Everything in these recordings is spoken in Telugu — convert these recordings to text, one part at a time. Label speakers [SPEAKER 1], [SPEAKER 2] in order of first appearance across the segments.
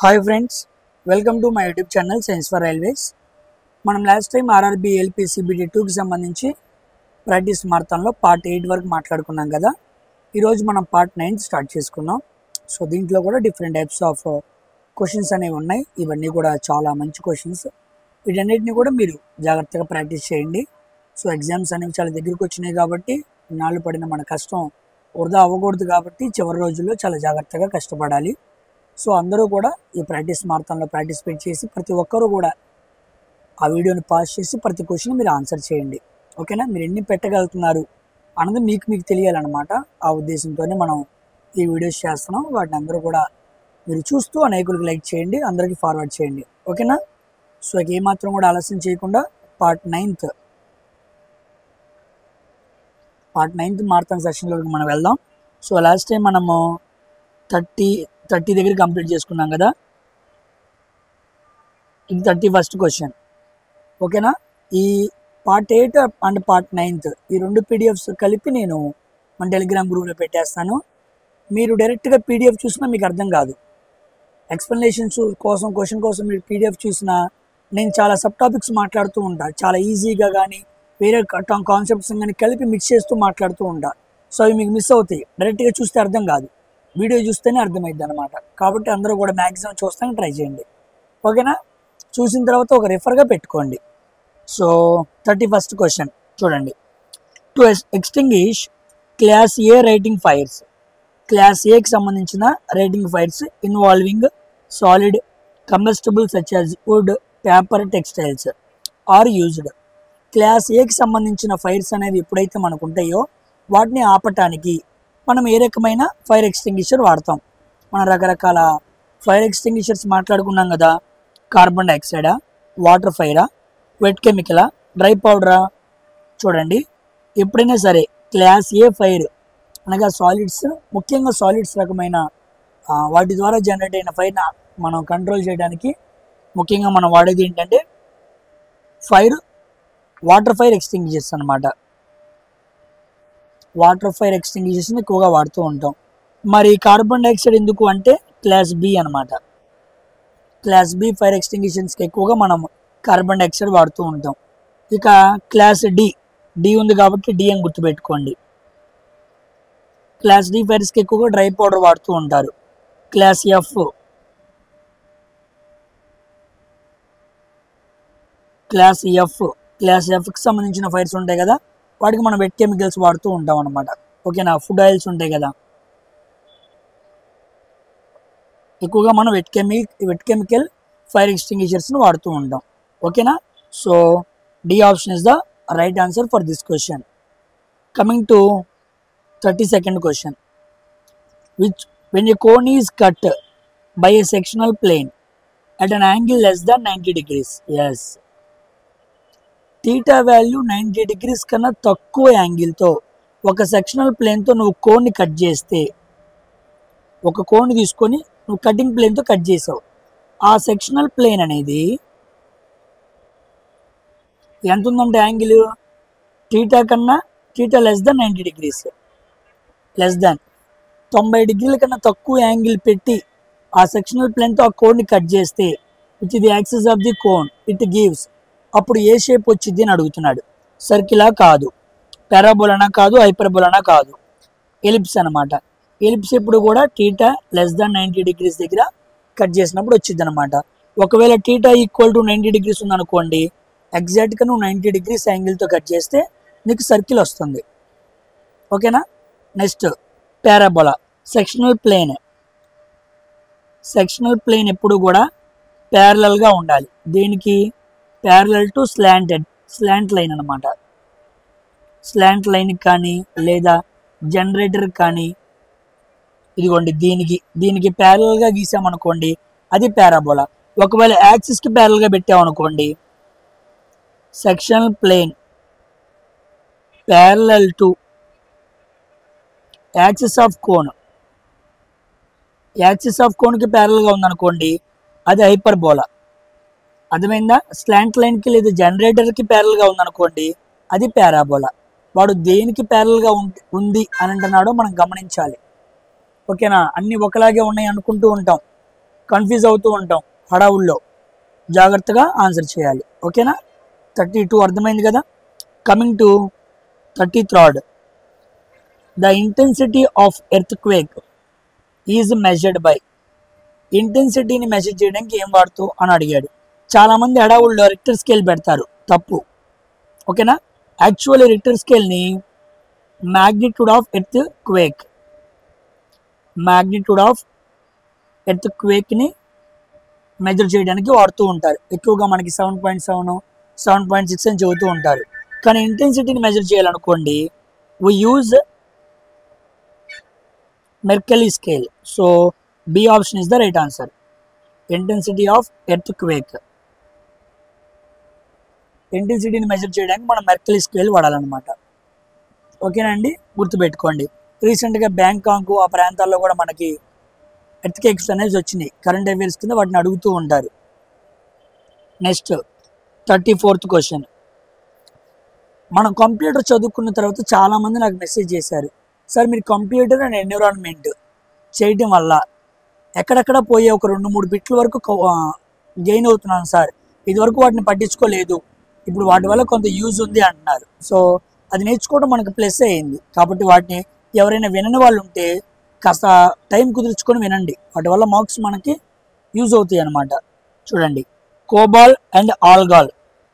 [SPEAKER 1] Hi friends, welcome to my YouTube channel Science for Railways. మనం లాస్ట్ టైం ఆర్ఆర్బి ఎల్పిసిబిడి 2కి సంబంధించి ప్రాక్టీస్ మారథాన్లో పార్ట్ 8 వరకు మాట్లాడుకున్నాం కదా. ఈరోజు మనం పార్ట్ 9 స్టార్ట్ చేసుకున్నాం. సో దీంట్లో కూడా డిఫరెంట్ టైప్స్ ఆఫ్ క్వశ్చన్స్ అనేవి ఉన్నాయి. ఇవన్నీ కూడా చాలా మంచి క్వశ్చన్స్. వీటన్నిటిని కూడా మీరు జాగ్రత్తగా ప్రాక్టీస్ చేయండి. సో ఎగ్జామ్స్ అనేవి చాలా దగ్గరికి వచ్చినాయి కాబట్టి నాళ్ళు పడిన మన కష్టం వృధా అవ్వకూడదు కాబట్టి చివరి రోజుల్లో చాలా జాగ్రత్తగా కష్టపడాలి. సో అందరూ కూడా ఈ ప్రాక్టీస్ మారథాన్లో పార్టిసిపేట్ చేసి ప్రతి ఒక్కరూ కూడా ఆ వీడియోని పాస్ చేసి ప్రతి క్వశ్చన్ మీరు ఆన్సర్ చేయండి. ఓకేనా? మీరు ఎన్ని పెట్టగలుగుతున్నారు అన్నది మీకు తెలియాలన్నమాట. ఆ ఉద్దేశంతోనే మనం ఈ వీడియోస్ చేస్తున్నాం. వాటిని అందరూ కూడా మీరు చూస్తూ అనేకులకు లైక్ చేయండి, అందరికీ ఫార్వర్డ్ చేయండి. ఓకేనా? సో ఏమాత్రం కూడా ఆలస్యం చేయకుండా పార్ట్ 9th మారథాన్ సెషన్లోకి మనం వెళ్దాం. సో లాస్ట్ టైం మనము 30 దగ్గర కంప్లీట్ చేసుకున్నాం కదా. ఇది 31st క్వశ్చన్. ఓకేనా? ఈ పార్ట్ 8 అండ్ పార్ట్ 9 ఈ రెండు పీడిఎఫ్స్ కలిపి నేను మన టెలిగ్రామ్ గ్రూప్లో పెట్టేస్తాను. మీరు డైరెక్ట్గా పీడిఎఫ్ చూసినా మీకు అర్థం కాదు. ఎక్స్ప్లెనేషన్స్ కోసం క్వశ్చన్ కోసం మీరు పీడిఎఫ్ చూసినా నేను చాలా సబ్ టాపిక్స్ మాట్లాడుతూ ఉంటాను. చాలా ఈజీగా కానీ వేరే కాన్సెప్ట్స్ కానీ కలిపి మిక్స్ చేస్తూ మాట్లాడుతూ ఉంటాను. సో అవి మీకు మిస్ అవుతాయి. డైరెక్ట్గా చూస్తే అర్థం కాదు, వీడియో చూస్తేనే అర్థమైద్ది అనమాట. కాబట్టి అందరూ కూడా మ్యాక్సిమం చూస్తానికి ట్రై చేయండి. ఓకేనా? చూసిన తర్వాత ఒక రిఫర్గా పెట్టుకోండి. సో 31st క్వశ్చన్ చూడండి. To extinguish class A rating fires, class ఏకి సంబంధించిన rating fires involving solid combustible such as wood, paper, textiles are used. Class ఏకి సంబంధించిన ఫైర్స్ అనేవి ఎప్పుడైతే మనకు ఉంటాయో వాటిని ఆపటానికి మనం ఏ రకమైన ఫైర్ ఎక్స్టింగ్విషర్ వాడతాం. మనం రకరకాల ఫైర్ ఎక్స్టింగ్విషర్స్ మాట్లాడుకున్నాం కదా. కార్బన్ డైఆక్సైడా, వాటర్ ఫైరా, వెట్ కెమికలా, డ్రై పౌడరా. చూడండి, ఎప్పుడైనా సరే క్లాస్ ఏ ఫైర్ అనగా సాలిడ్స్, ముఖ్యంగా సాలిడ్స్ రకమైన వాటి ద్వారా జనరేట్ అయిన ఫైర్ని మనం కంట్రోల్ చేయడానికి ముఖ్యంగా మనం వాడేది ఏంటంటే వాటర్ ఫైర్ ఎక్స్టింగ్విషర్స్ అనమాట. వాటర్ ఫైర్ ఎక్స్టింగ్విషర్స్ని ఎక్కువగా వాడుతూ ఉంటాం. మరి కార్బన్ డైఆక్సైడ్ ఎందుకు అంటే క్లాస్ బి అనమాట. క్లాస్ బి ఫైర్ ఎక్స్టింగ్విషర్స్కి ఎక్కువగా మనం కార్బన్ డైఆక్సైడ్ వాడుతూ ఉంటాం. ఇక క్లాస్ డి ఉంది కాబట్టి డి అని గుర్తుపెట్టుకోండి. క్లాస్ డి ఫైర్స్కి ఎక్కువగా డ్రై పౌడర్ వాడుతూ ఉంటారు. క్లాస్ ఎఫ్కి సంబంధించిన ఫైర్స్ ఉంటాయి కదా, వాటికి మనం వెట్ కెమికల్స్ వాడుతూ ఉంటాం అనమాట. ఓకేనా? ఫుడ్ ఆయిల్స్ ఉంటాయి కదా, ఎక్కువగా మనం వెట్ కెమికల్ ఫైర్ ఎక్స్టింగ్విషర్స్ని వాడుతూ ఉంటాం. ఓకేనా? So D option is the right answer for this question. Coming to 32nd question. When a cone is cut by a sectional plane at an angle less than 90 degrees. Yes. Theta value 90 degrees కన్నా తక్కువ యాంగిల్తో ఒక సెక్షనల్ ప్లేన్తో నువ్వు కోన్ని కట్ చేస్తే, ఒక కోన్ని తీసుకొని నువ్వు కటింగ్ ప్లేన్తో కట్ చేసావు. ఆ సెక్షనల్ ప్లేన్ అనేది ఎంత ఉందంటే angle theta less than 90 degrees, less than 90 degrees కన్నా తక్కువ యాంగిల్ పెట్టి ఆ సెక్షనల్ ప్లేన్తో ఆ కోన్ని కట్ చేస్తే which the axis of the cone it gives. అప్పుడు ఏ షేప్ వచ్చింది అని అడుగుతున్నాడు. సర్కిలా కాదు, పారాబోలానా కాదు, హైపర్బోలానా కాదు, ఎలిప్స్ అనమాట. ఎలిప్స్ ఎప్పుడు కూడా థీటా లెస్ దాన్ 90 degrees దగ్గర కట్ చేసినప్పుడు వచ్చింది అనమాట. ఒకవేళ థీటా ఈక్వల్ టు 90 degrees ఉందనుకోండి, ఎగ్జాక్ట్గా నువ్వు 90 degrees యాంగిల్తో కట్ చేస్తే నీకు సర్కిల్ వస్తుంది. ఓకేనా? Next parabola. సెక్షనల్ ప్లేన్ ఎప్పుడు కూడా ప్యారలల్గా ఉండాలి. దేనికి? ప్యారలల్ టు స్లాంట్ లైన్ అనమాట. స్లాంట్ లైన్ కానీ లేదా జనరేటర్ కానీ, ఇదిగోండి దీనికి ప్యారలల్గా గీసామనుకోండి అది పారాబోలా. ఒకవేళ యాక్సిస్కి ప్యారలల్గా పెట్టామనుకోండి, sectional plane parallel to axis of కోన్కి ప్యారలల్గా ఉందనుకోండి అది హైపర్బోలా. అర్థమైందా? స్లాంట్ లైన్కి లేదా జనరేటర్కి ప్యారల్గా ఉందనుకోండి అది పారాబోలా. వాడు దేనికి ప్యారల్గా ఉంది అని అంటున్నాడో మనం గమనించాలి. ఓకేనా? అన్నీ ఒకలాగే ఉన్నాయి అనుకుంటూ ఉంటాం. కన్ఫ్యూజ్ అవుతూ ఉంటాం హడావుల్లో. జాగ్రత్తగా ఆన్సర్ చేయాలి. ఓకేనా? 32 అర్థమైంది కదా. Coming to 33rd. The intensity of earthquake is measured by. ఇంటెన్సిటీని మెజర్ చేయడానికి ఏం వాడుతూ అని అడిగాడు. చాలామంది హడావుల్లో రిక్టర్ స్కేల్ పెడతారు, తప్పు. ఓకేనా? యాక్చువల్లీ రిక్టర్ స్కేల్ని magnitude of earthquake, magnitude of ఎర్త్ క్వేక్ని మెజర్ చేయడానికి వాడుతూ ఉంటారు. ఎక్కువగా మనకి 7.7, 7.6 అని చెబుతూ ఉంటారు. కానీ ఇంటెన్సిటీని measure చేయాలనుకోండి, we use Mercalli scale. So B option is the right answer. Intensity of earthquake. ఇంటెన్సిటీని మెజర్ చేయడానికి మనం మెర్కలీ స్కేల్ వాడాలన్నమాట. ఓకేనా అండి? గుర్తుపెట్టుకోండి. రీసెంట్గా బ్యాంకాక్ ఆ ప్రాంతాల్లో కూడా మనకి ఎర్త్క్వేక్స్ అనేది వచ్చినాయి. కరెంట్ అఫైర్స్ కింద వాటిని అడుగుతూ ఉంటారు. Next 34th question. మనం కంప్యూటర్ చదువుకున్న తర్వాత చాలామంది నాకు మెసేజ్ చేశారు, సార్ మీరు కంప్యూటర్ అండ్ ఎన్విరాన్మెంట్ చేయటం వల్ల ఎక్కడెక్కడ పోయే ఒక 2-3 బిట్ల వరకు గెయిన్ అవుతున్నాను సార్, ఇదివరకు వాటిని పట్టించుకోలేదు, ఇప్పుడు వాటి వల్ల కొంత యూజ్ ఉంది అంటున్నారు. సో అది నేర్చుకోవడం మనకు ప్లస్ అయ్యింది. కాబట్టి వాటిని ఎవరైనా వినని వాళ్ళు ఉంటే కాస్త టైం కుదుర్చుకొని వినండి, వాటి వల్ల మార్క్స్ మనకి యూజ్ అవుతాయి అన్నమాట. చూడండి, COBOL and ALGOL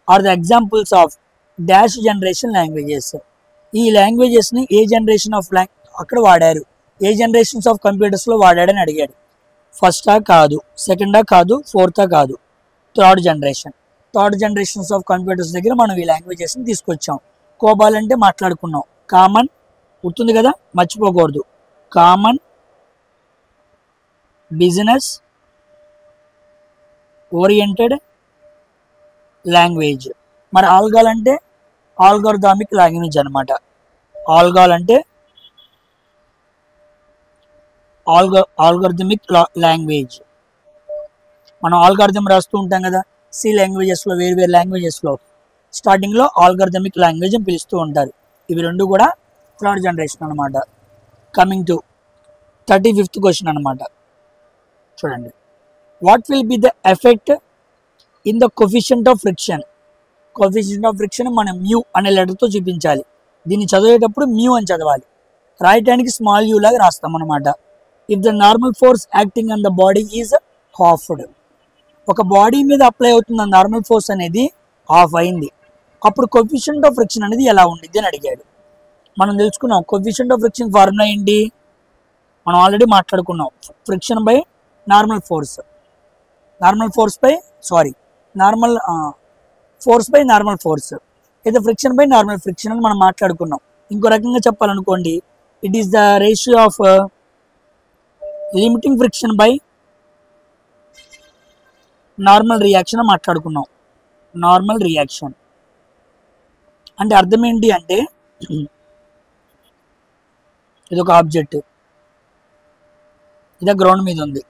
[SPEAKER 1] are the examples of dash generation languages. ఈ లాంగ్వేజెస్ని ఏ జనరేషన్ ఆఫ్ అక్కడ వాడారు, ఏ జనరేషన్స్ ఆఫ్ కంప్యూటర్స్లో వాడాడని అడిగాడు. ఫస్టా కాదు, సెకండా కాదు, ఫోర్తా కాదు, third generation. Third generations of computers దగ్గర మనం ఈ లాంగ్వేజెస్ని తీసుకొచ్చాం. కోబాల్ అంటే మాట్లాడుకున్నాం, కామన్ గుర్తుంది కదా, మర్చిపోకూడదు. Common business oriented language. మరి ఆల్గాల్ అంటే ఆల్గోరిథమిక్ లాంగ్వేజ్ అనమాట. ఆల్గాల్ అంటే ఆల్గోరిథమిక్ లాంగ్వేజ్. మనం ఆల్గోరిథం రాస్తూ ఉంటాం కదా, సి లాంగ్వేజెస్లో, వేరు లాంగ్వేజెస్లో స్టార్టింగ్లో ఆల్గోరిథమిక్ లాంగ్వేజ్ అని పిలుస్తూ ఉంటారు. ఇవి రెండు కూడా థర్డ్ జనరేషన్ అనమాట. కమింగ్ టు 35th క్వశ్చన్ అనమాట. చూడండి, what will be the effect in the coefficient of friction. Coefficient of friction మనం మ్యూ అనే లెటర్తో చూపించాలి. దీన్ని చదివేటప్పుడు మ్యూ అని చదవాలి, రాయటానికి స్మాల్ యూ లాగా రాస్తాం అనమాట. If the normal force acting on the body is halved. ఒక బాడీ మీద అప్లై అవుతున్న నార్మల్ ఫోర్స్ అనేది హాఫ్ అయింది, అప్పుడు కోఎఫిషియంట్ ఆఫ్ ఫ్రిక్షన్ అనేది ఎలా ఉండిద్ది అని అడిగాడు. మనం తెలుసుకున్నాం కోఎఫిషియంట్ ఆఫ్ ఫ్రిక్షన్ ఫార్ములా ఏంటి, మనం ఆల్రెడీ మాట్లాడుకున్నాం. Friction by normal force, normal force by normal force, అయితే ఫ్రిక్షన్ బై నార్మల్ ఫ్రిక్షన్ అని మనం మాట్లాడుకున్నాం. ఇంకో రకంగా చెప్పాలనుకోండి, it is the ratio of limiting friction by normal reaction అని మాట్లాడుకున్నాం. నార్మల్ రియాక్షన్ అంటే అర్థం ఏంటి అంటే, ఇది ఒక ఆబ్జెక్ట్, ఇది గ్రౌండ్ మీద ఉంది,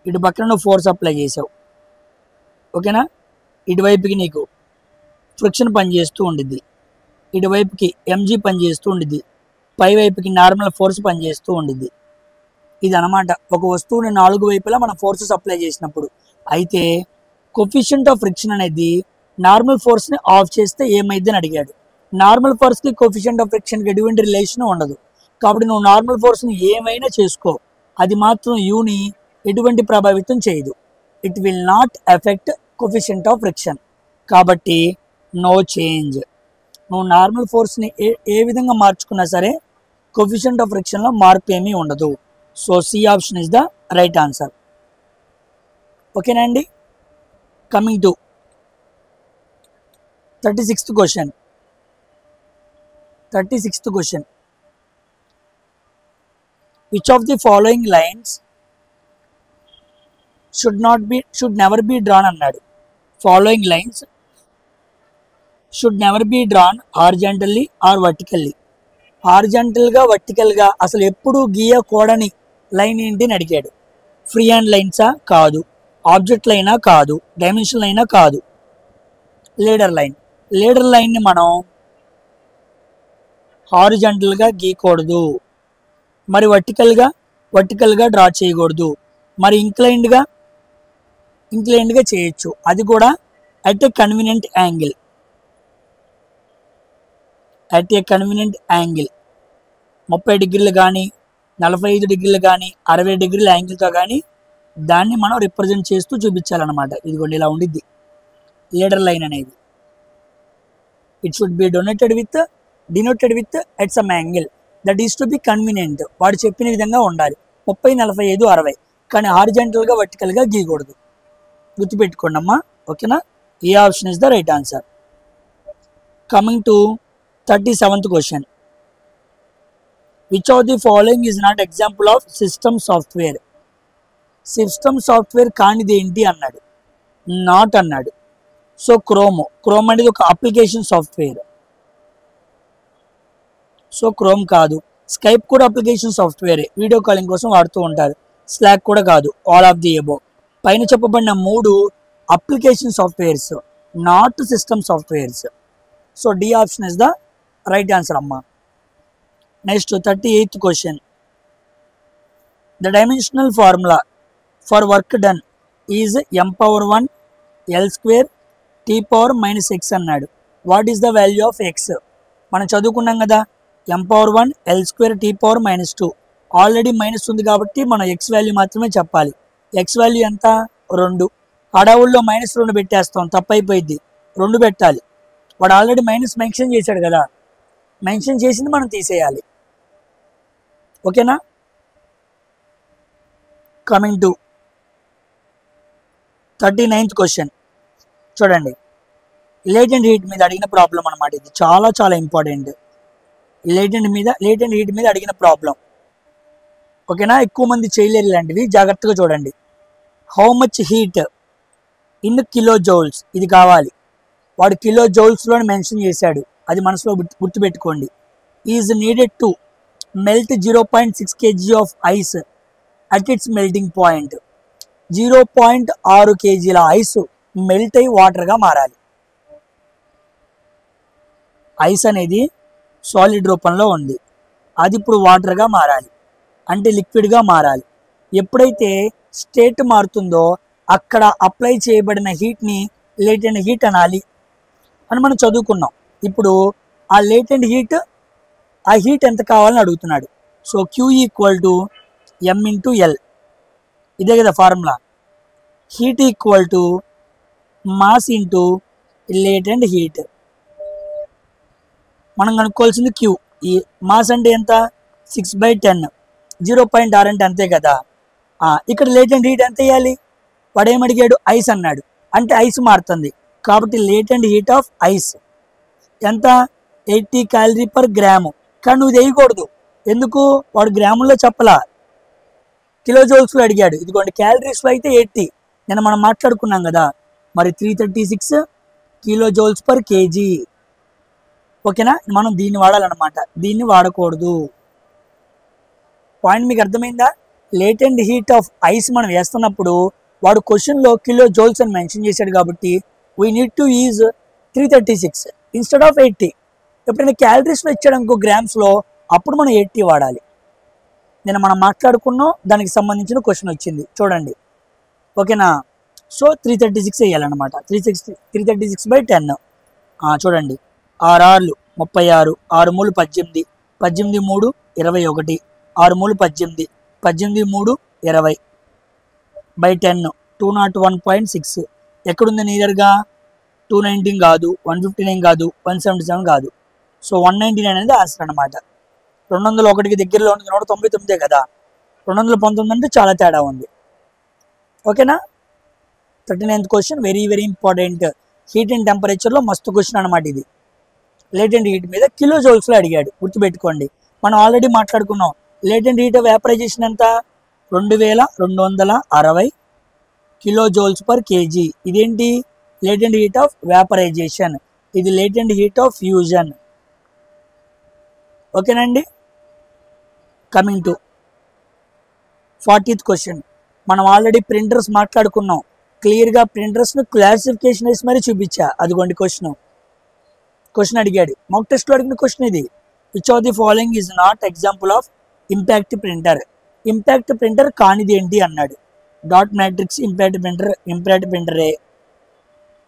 [SPEAKER 1] ఇటు పక్కన నువ్వు ఫోర్స్ అప్లై చేసావు, ఓకేనా. ఇటువైపుకి నీకు ఫ్రిక్షన్ పనిచేస్తూ ఉండిద్ది, ఇటువైపుకి ఎంజీ పనిచేస్తూ ఉండిద్ది, పై వైపుకి నార్మల్ ఫోర్స్ పనిచేస్తూ ఉండిద్ది. ఇది అనమాట ఒక వస్తువుని 4 వైపులా మనం ఫోర్సెస్ అప్లై చేసినప్పుడు. అయితే కోఎఫిషియంట్ ఆఫ్ ఫ్రిక్షన్ అనేది నార్మల్ ఫోర్స్ని ఆఫ్ చేస్తే ఏమైంది అని అడిగాడు. నార్మల్ ఫోర్స్కి కోఎఫిషియంట్ ఆఫ్ ఫ్రిక్షన్కి ఎటువంటి రిలేషన్ ఉండదు. కాబట్టి నువ్వు నార్మల్ ఫోర్స్ని ఏమైనా చేసుకో, అది మాత్రం యూని ఎటువంటి ప్రభావితం చేయదు. It will not effect coefficient of friction. కాబట్టి నో చేంజ్. నువ్వు నార్మల్ ఫోర్స్ని ఏ విధంగా మార్చుకున్నా సరే కోఎఫిషియంట్ ఆఫ్ ఫ్రిక్షన్లో మార్పు ఏమీ ఉండదు. So C option is the right answer. ఓకేనా అండి. Coming to 36th question. 36th question, which of the following lines should never be drawn అన్నాడు. Following lines should never be drawn horizontally or vertically. హారిజాంటల్గా వర్టికల్గా అసలు ఎప్పుడు గీయకూడని లైన్ ఏంటి అని అడిగాడు. ఫ్రీ హ్యాండ్ లైన్సా? కాదు. ఆబ్జెక్ట్ లైనా? కాదు. డైమెన్షన్ లైనా? కాదు. Leader line. లీడర్ లైన్ని మనం హారిజాంటల్గా గీయకూడదు, మరి వర్టికల్గా డ్రా చేయకూడదు. మరి ఇంక్లైన్డ్గా చేయొచ్చు, అది కూడా అట్ ఏ కన్వీనియంట్ యాంగిల్. 30 డిగ్రీలు కానీ 45 డిగ్రీలు కానీ 60 డిగ్రీల యాంగిల్తో కానీ దాన్ని మనం రిప్రజెంట్ చేస్తూ చూపించాలన్నమాట. ఇదిగోండి ఇలా ఉండిద్ది లీడర్ లైన్ అనేది. It should be denoted with at some angle that is to B convenient. వాడు చెప్పిన విధంగా ఉండాలి. 30, 45, 60 కానీ హారిజాంటల్గా వర్టికల్గా గీయకూడదు. గుర్తుపెట్టుకోండి అమ్మా, ఓకేనా. A option is the right answer. Coming to 37th question. Which of the following is not example of system software? System software కానిది ఏంటి అన్నాడు, నాట్ అన్నాడు. సో క్రోమ్ అనేది ఒక అప్లికేషన్ సాఫ్ట్వేర్. సో క్రోమ్ కాదు. స్కైప్ కూడా అప్లికేషన్ సాఫ్ట్వేరే, వీడియో కాలింగ్ కోసం వాడుతూ ఉంటారు. స్లాక్ కూడా కాదు. All of the above. పైన చెప్పబడిన 3 application softwares, not system softwares. So D option is the right answer అమ్మా. Next 38th question. The dimensional formula for work done is m⁴1 L² T⁻⁻x అన్నాడు. What is the value of X? మనం చదువుకున్నాం కదా, m⁴1 L² T⁻⁻2. Already minus ఉంది కాబట్టి మనం ఎక్స్ వాల్యూ మాత్రమే చెప్పాలి. ఎక్స్ వాల్యూ ఎంత? 2. అడవుల్లో -2 పెట్టేస్తాం, తప్పైపోయింది. 2 పెట్టాలి. వాడు ఆల్రెడీ మైనస్ మెన్షన్ చేశాడు కదా, మెన్షన్ చేసింది మనం తీసేయాలి. ఓకేనా. Coming to 39th question. చూడండి, లేటెంట్ హీట్ మీద అడిగిన ప్రాబ్లం అనమాట. ఇది చాలా చాలా ఇంపార్టెంట్. లేటెంట్ హీట్ మీద అడిగిన ప్రాబ్లం. ఓకేనా. ఎక్కువ మంది చేయలేరు ఇలాంటివి, జాగ్రత్తగా చూడండి. How much heat in kilo joules, ఇది కావాలి. వాడు కిలో జౌల్స్లో మెన్షన్ చేశాడు, అది మనసులో గుర్తుపెట్టుకోండి. Is needed to melt 0.6 kg of ice at its melting point. 0.6 kgల ఐస్ మెల్ట్ అయి వాటర్గా మారాలి. ఐస్ అనేది సాలిడ్ రూపంలో ఉంది, అది ఇప్పుడు వాటర్గా మారాలి, అంటే లిక్విడ్గా మారాలి. ఎప్పుడైతే స్టేట్ మారుతుందో అక్కడ అప్లై చేయబడిన హీట్ని లేటెంట్ హీట్ అనాలి అని మనం చదువుకున్నాం. ఇప్పుడు ఆ లేటెంట్ హీట్, ఆ హీట్ ఎంత కావాలని అడుగుతున్నాడు. సో Q = M × L, ఇదే కదా formula. Heat = mass into latent heat. మనం కనుక్కోవాల్సింది Q. ఈ మాస్ అంటే ఎంత? 6/10. 0.6 అంటే అంతే కదా. ఇక్కడ లేటెంట్ హీట్ ఎంత వేయాలి? వాడు ఏమడిగాడు? ఐస్ అన్నాడు, అంటే ఐస్ మారుతుంది కాబట్టి లేటెంట్ హీట్ ఆఫ్ ఐస్ ఎంత? 80 calorie/గ్రాము. కానీ నువ్వు వేయకూడదు. ఎందుకు? వాడు గ్రాముల్లో చెప్పలా, కిలో జౌల్స్లో అడిగాడు. ఇదిగోండి క్యాలరీస్లో అయితే 80 నేను మనం మాట్లాడుకున్నాం కదా. మరి 336 kJ/kg. ఓకేనా. మనం దీన్ని వాడాలన్నమాట, దీన్ని వాడకూడదు. పాయింట్ మీకు అర్థమైందా? లేటెంట్ హీట్ ఆఫ్ ఐస్ మనం వేస్తున్నప్పుడు వాడు క్వశ్చన్లో కిలో జౌల్స్ అని మెన్షన్ చేశాడు కాబట్టి we need to use 336 instead of 80. ఎప్పుడైనా క్యాలరీస్లో ఇచ్చాడు అనుకో గ్రామ్స్లో, అప్పుడు మనం 80 వాడాలి. నేను మనం మాట్లాడుకున్నాం, దానికి సంబంధించిన క్వశ్చన్ వచ్చింది చూడండి. ఓకేనా. సో 336 వేయాలన్నమాట. 336/10. చూడండి, 6 6 36, 6 3 18, 18 3 21, 6 3 18, 18 3 20/10, 201.6. ఎక్కడుంది నియర్గా? 219 కాదు, 159 కాదు, 177 కాదు. సో 199 అనేది ఆన్సర్ అనమాట. 201కి దగ్గరలో ఉంది, 199 కదా. 219 అంటే చాలా తేడా ఉంది. ఓకేనా. 39th question very very important. Heat and టెంపరేచర్లో మస్తు క్వశ్చన్ అనమాట ఇది. లేటెంట్ హీట్ మీద కిలో జౌల్స్లో అడిగాడు, గుర్తుపెట్టుకోండి. మనం ఆల్రెడీ మాట్లాడుకున్నాం. లేటెంట్ హీట్ వేపరైజేషన్ ఎంత? 2260 kJ/kg. ఇదేంటి? Latent heat of vaporisation. ఇది లేటెంట్ హీట్ ఆఫ్ ఫ్యూజన్. ఓకేనండి. Coming to 40th question. మనం ఆల్రెడీ ప్రింటర్స్ మాట్లాడుకున్నాం. క్లియర్గా ప్రింటర్స్ను క్లాసిఫికేషన్ వేసి మరీ చూపించా. అదిగోండి క్వశ్చన్ అడిగాడు, మాక్ టెస్ట్లో అడిగిన క్వశ్చన్ ఇది. Which of the following is not example of impact printer? Impact printer కానిది ఏంటి అన్నాడు. డాట్ మ్యాట్రిక్స్ ఇంపాక్ట్ ప్రింటరే,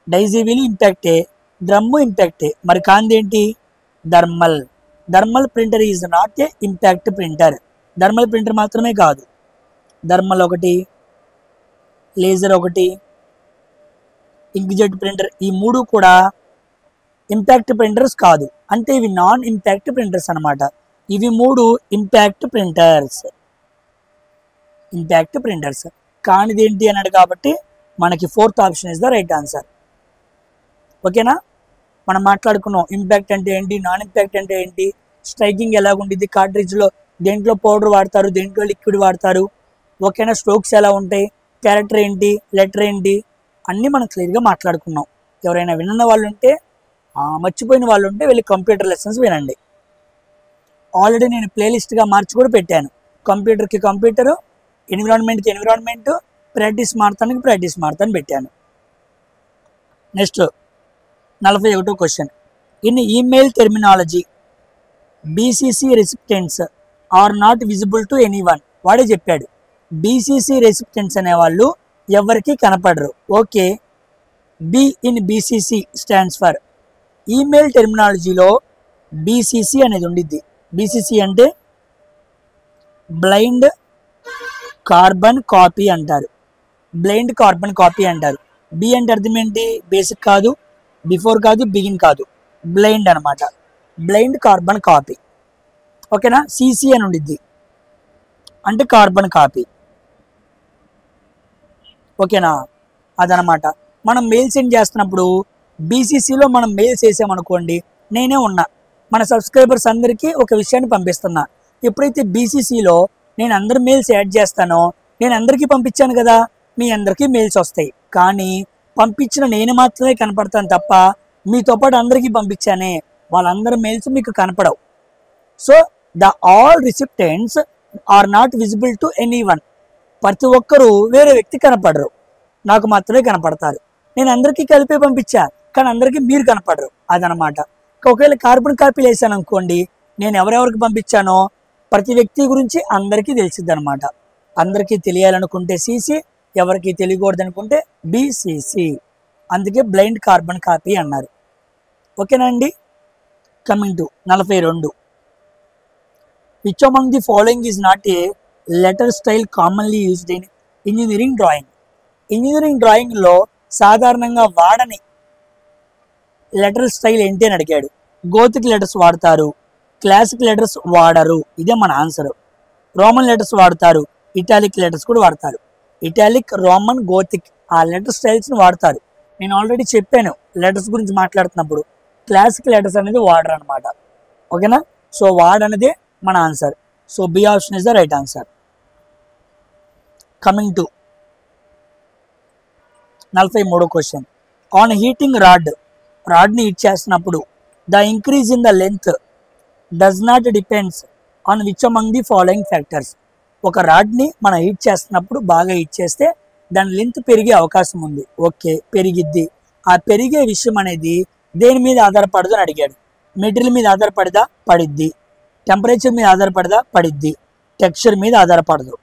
[SPEAKER 1] డైజీవీలు ఇంపాక్టే, డ్రమ్ము ఇంపాక్టే. మరి కాంది ఏంటి? Thermal printer is not a impact printer. Thermal printer మాత్రమే కాదు, థర్మల్ ఒకటి, లేజర్ ఒకటి, ఇంక్జెట్ ప్రింటర్, ఈ మూడు కూడా ఇంపాక్ట్ ప్రింటర్స్ కాదు. అంటే ఇవి నాన్ ఇంపాక్ట్ ప్రింటర్స్ అనమాట. ఇవి మూడు ఇంపాక్ట్ ప్రింటర్స్. కానిది ఏంటి అన్నాడు కాబట్టి మనకి fourth option is the right answer. ఓకేనా? మనం మాట్లాడుకున్నాం ఇంపాక్ట్ అంటే ఏంటి, నాన్ ఇంపాక్ట్ అంటే ఏంటి, స్ట్రైకింగ్ ఎలాగుంటుంది, కార్ట్రిడ్జ్లో దేంట్లో పౌడర్ వాడతారు, దేంట్లో లిక్విడ్ వాడతారు, ఓకేనా, స్ట్రోక్స్ ఎలా ఉంటాయి, క్యారెక్టర్ ఏంటి, లెటర్ ఏంటి, అన్నీ మనం క్లియర్గా మాట్లాడుకున్నాం. ఎవరైనా విన్న వాళ్ళు ఉంటే, మర్చిపోయిన వాళ్ళు ఉంటే వెళ్ళి కంప్యూటర్ లెసన్స్ వినండి. ఆల్రెడీ నేను ప్లేలిస్ట్గా మార్చి కూడా పెట్టాను. కంప్యూటర్కి కంప్యూటరు, ఎన్విరాన్మెంట్కి ఎన్విరాన్మెంట్, ప్రాక్టీస్ మాడతాను పెట్టాను. నెక్స్ట్ 41వ question. In email terminology BCC recipients are not visible to anyone. వాడే చెప్పాడు బీసీసీ రెసిపిటెంట్స్ అనేవాళ్ళు ఎవరికి కనపడరు. Okay, B in BCC stands for, email టెర్మినాలజీలో బీసీసీ అనేది ఉండిద్ది. బీసీసీ అంటే బ్లైండ్ కార్బన్ కాపీ అంటారు. బి అంటే అర్థం ఏంటి? బేసిక్ కాదు, బిఫోర్ కాదు, బిగిన్ కాదు, బ్లైండ్ అనమాట. Blind carbon copy. ఓకేనా? సిసి అని ఉండిద్ది అంటే కార్బన్ కాపీ. ఓకేనా? అదనమాట. మనం మెయిల్ సెండ్ చేస్తున్నప్పుడు బీసీసీలో మనం మెయిల్స్ వేసామనుకోండి, నేనే ఉన్నా, మన సబ్స్క్రైబర్స్ అందరికీ ఒక విషయాన్ని పంపిస్తున్నా. ఎప్పుడైతే బీసీసీలో నేను అందరి మెయిల్స్ యాడ్ చేస్తానో, నేను అందరికీ పంపించాను కదా, మీ అందరికీ మెయిల్స్ వస్తాయి. కానీ పంపించిన నేను మాత్రమే కనపడతాను తప్ప మీతో పాటు అందరికీ పంపించానే వాళ్ళందరి మెయిల్స్ మీకు కనపడవు. So the all recipients are not visible to anyone. ప్రతి ఒక్కరూ వేరే వ్యక్తి కనపడరు, నాకు మాత్రమే కనపడతారు. నేను అందరికీ కలిపి పంపించా, కానీ అందరికీ మీరు కనపడరు. అదనమాట. ఒకవేళ కార్బన్ కాపీలు వేసాను అనుకోండి, నేను ఎవరెవరికి పంపించానో ప్రతి వ్యక్తి గురించి అందరికీ తెలిసిద్ది అనమాట. అందరికీ తెలియాలనుకుంటే సిసి, ఎవరికి తెలియకూడదు అనుకుంటే బీసీసీ. అందుకే బ్లైండ్ కార్బన్ కాపీ అన్నారు. ఓకేనా అండి? Coming to 42. Which among the following is not A letter style commonly used in engineering drawing. Engineering డ్రాయింగ్లో సాధారణంగా వాడని లెటర్ స్టైల్ ఏంటి అని అడిగాడు. గోతిక్ లెటర్స్ వాడతారు, క్లాసిక్ లెటర్స్ వాడరు. ఇదే మన ఆన్సర్. రోమన్ లెటర్స్ వాడతారు, ఇటాలిక్ లెటర్స్ కూడా వాడతారు. ఇటాలిక్, రోమన్, గోతిక్ ఆ లెటర్ స్టైల్స్ని వాడతారు. నేను ఆల్రెడీ చెప్పాను లెటర్స్ గురించి మాట్లాడుతున్నప్పుడు. క్లాసిక్ లెటర్స్ అనేది వాడరు అనమాట. ఓకేనా? సో వాడనేదే మన answer. So B option is the right answer. Coming to 43వ క్వశ్చన్. ఆన్ హీటింగ్ రాడ్ని హీట్ చేస్తున్నప్పుడు the increase in the length does not depends on which among the following factors. ఒక రాడ్ని మనం హీట్ చేస్తున్నప్పుడు బాగా హీట్ చేస్తే దాని లెంత్ పెరిగే అవకాశం ఉంది. ఓకే, పెరిగిద్ది. ఆ పెరిగే విషయం అనేది దేని మీద ఆధారపడదు అని అడిగాడు. మెటీరియల్ మీద ఆధారపడదా? పడిద్ది. టెంపరేచర్ మీద ఆధారపడదా? పడిద్ది. టెక్స్చర్ మీద ఆధారపడదు.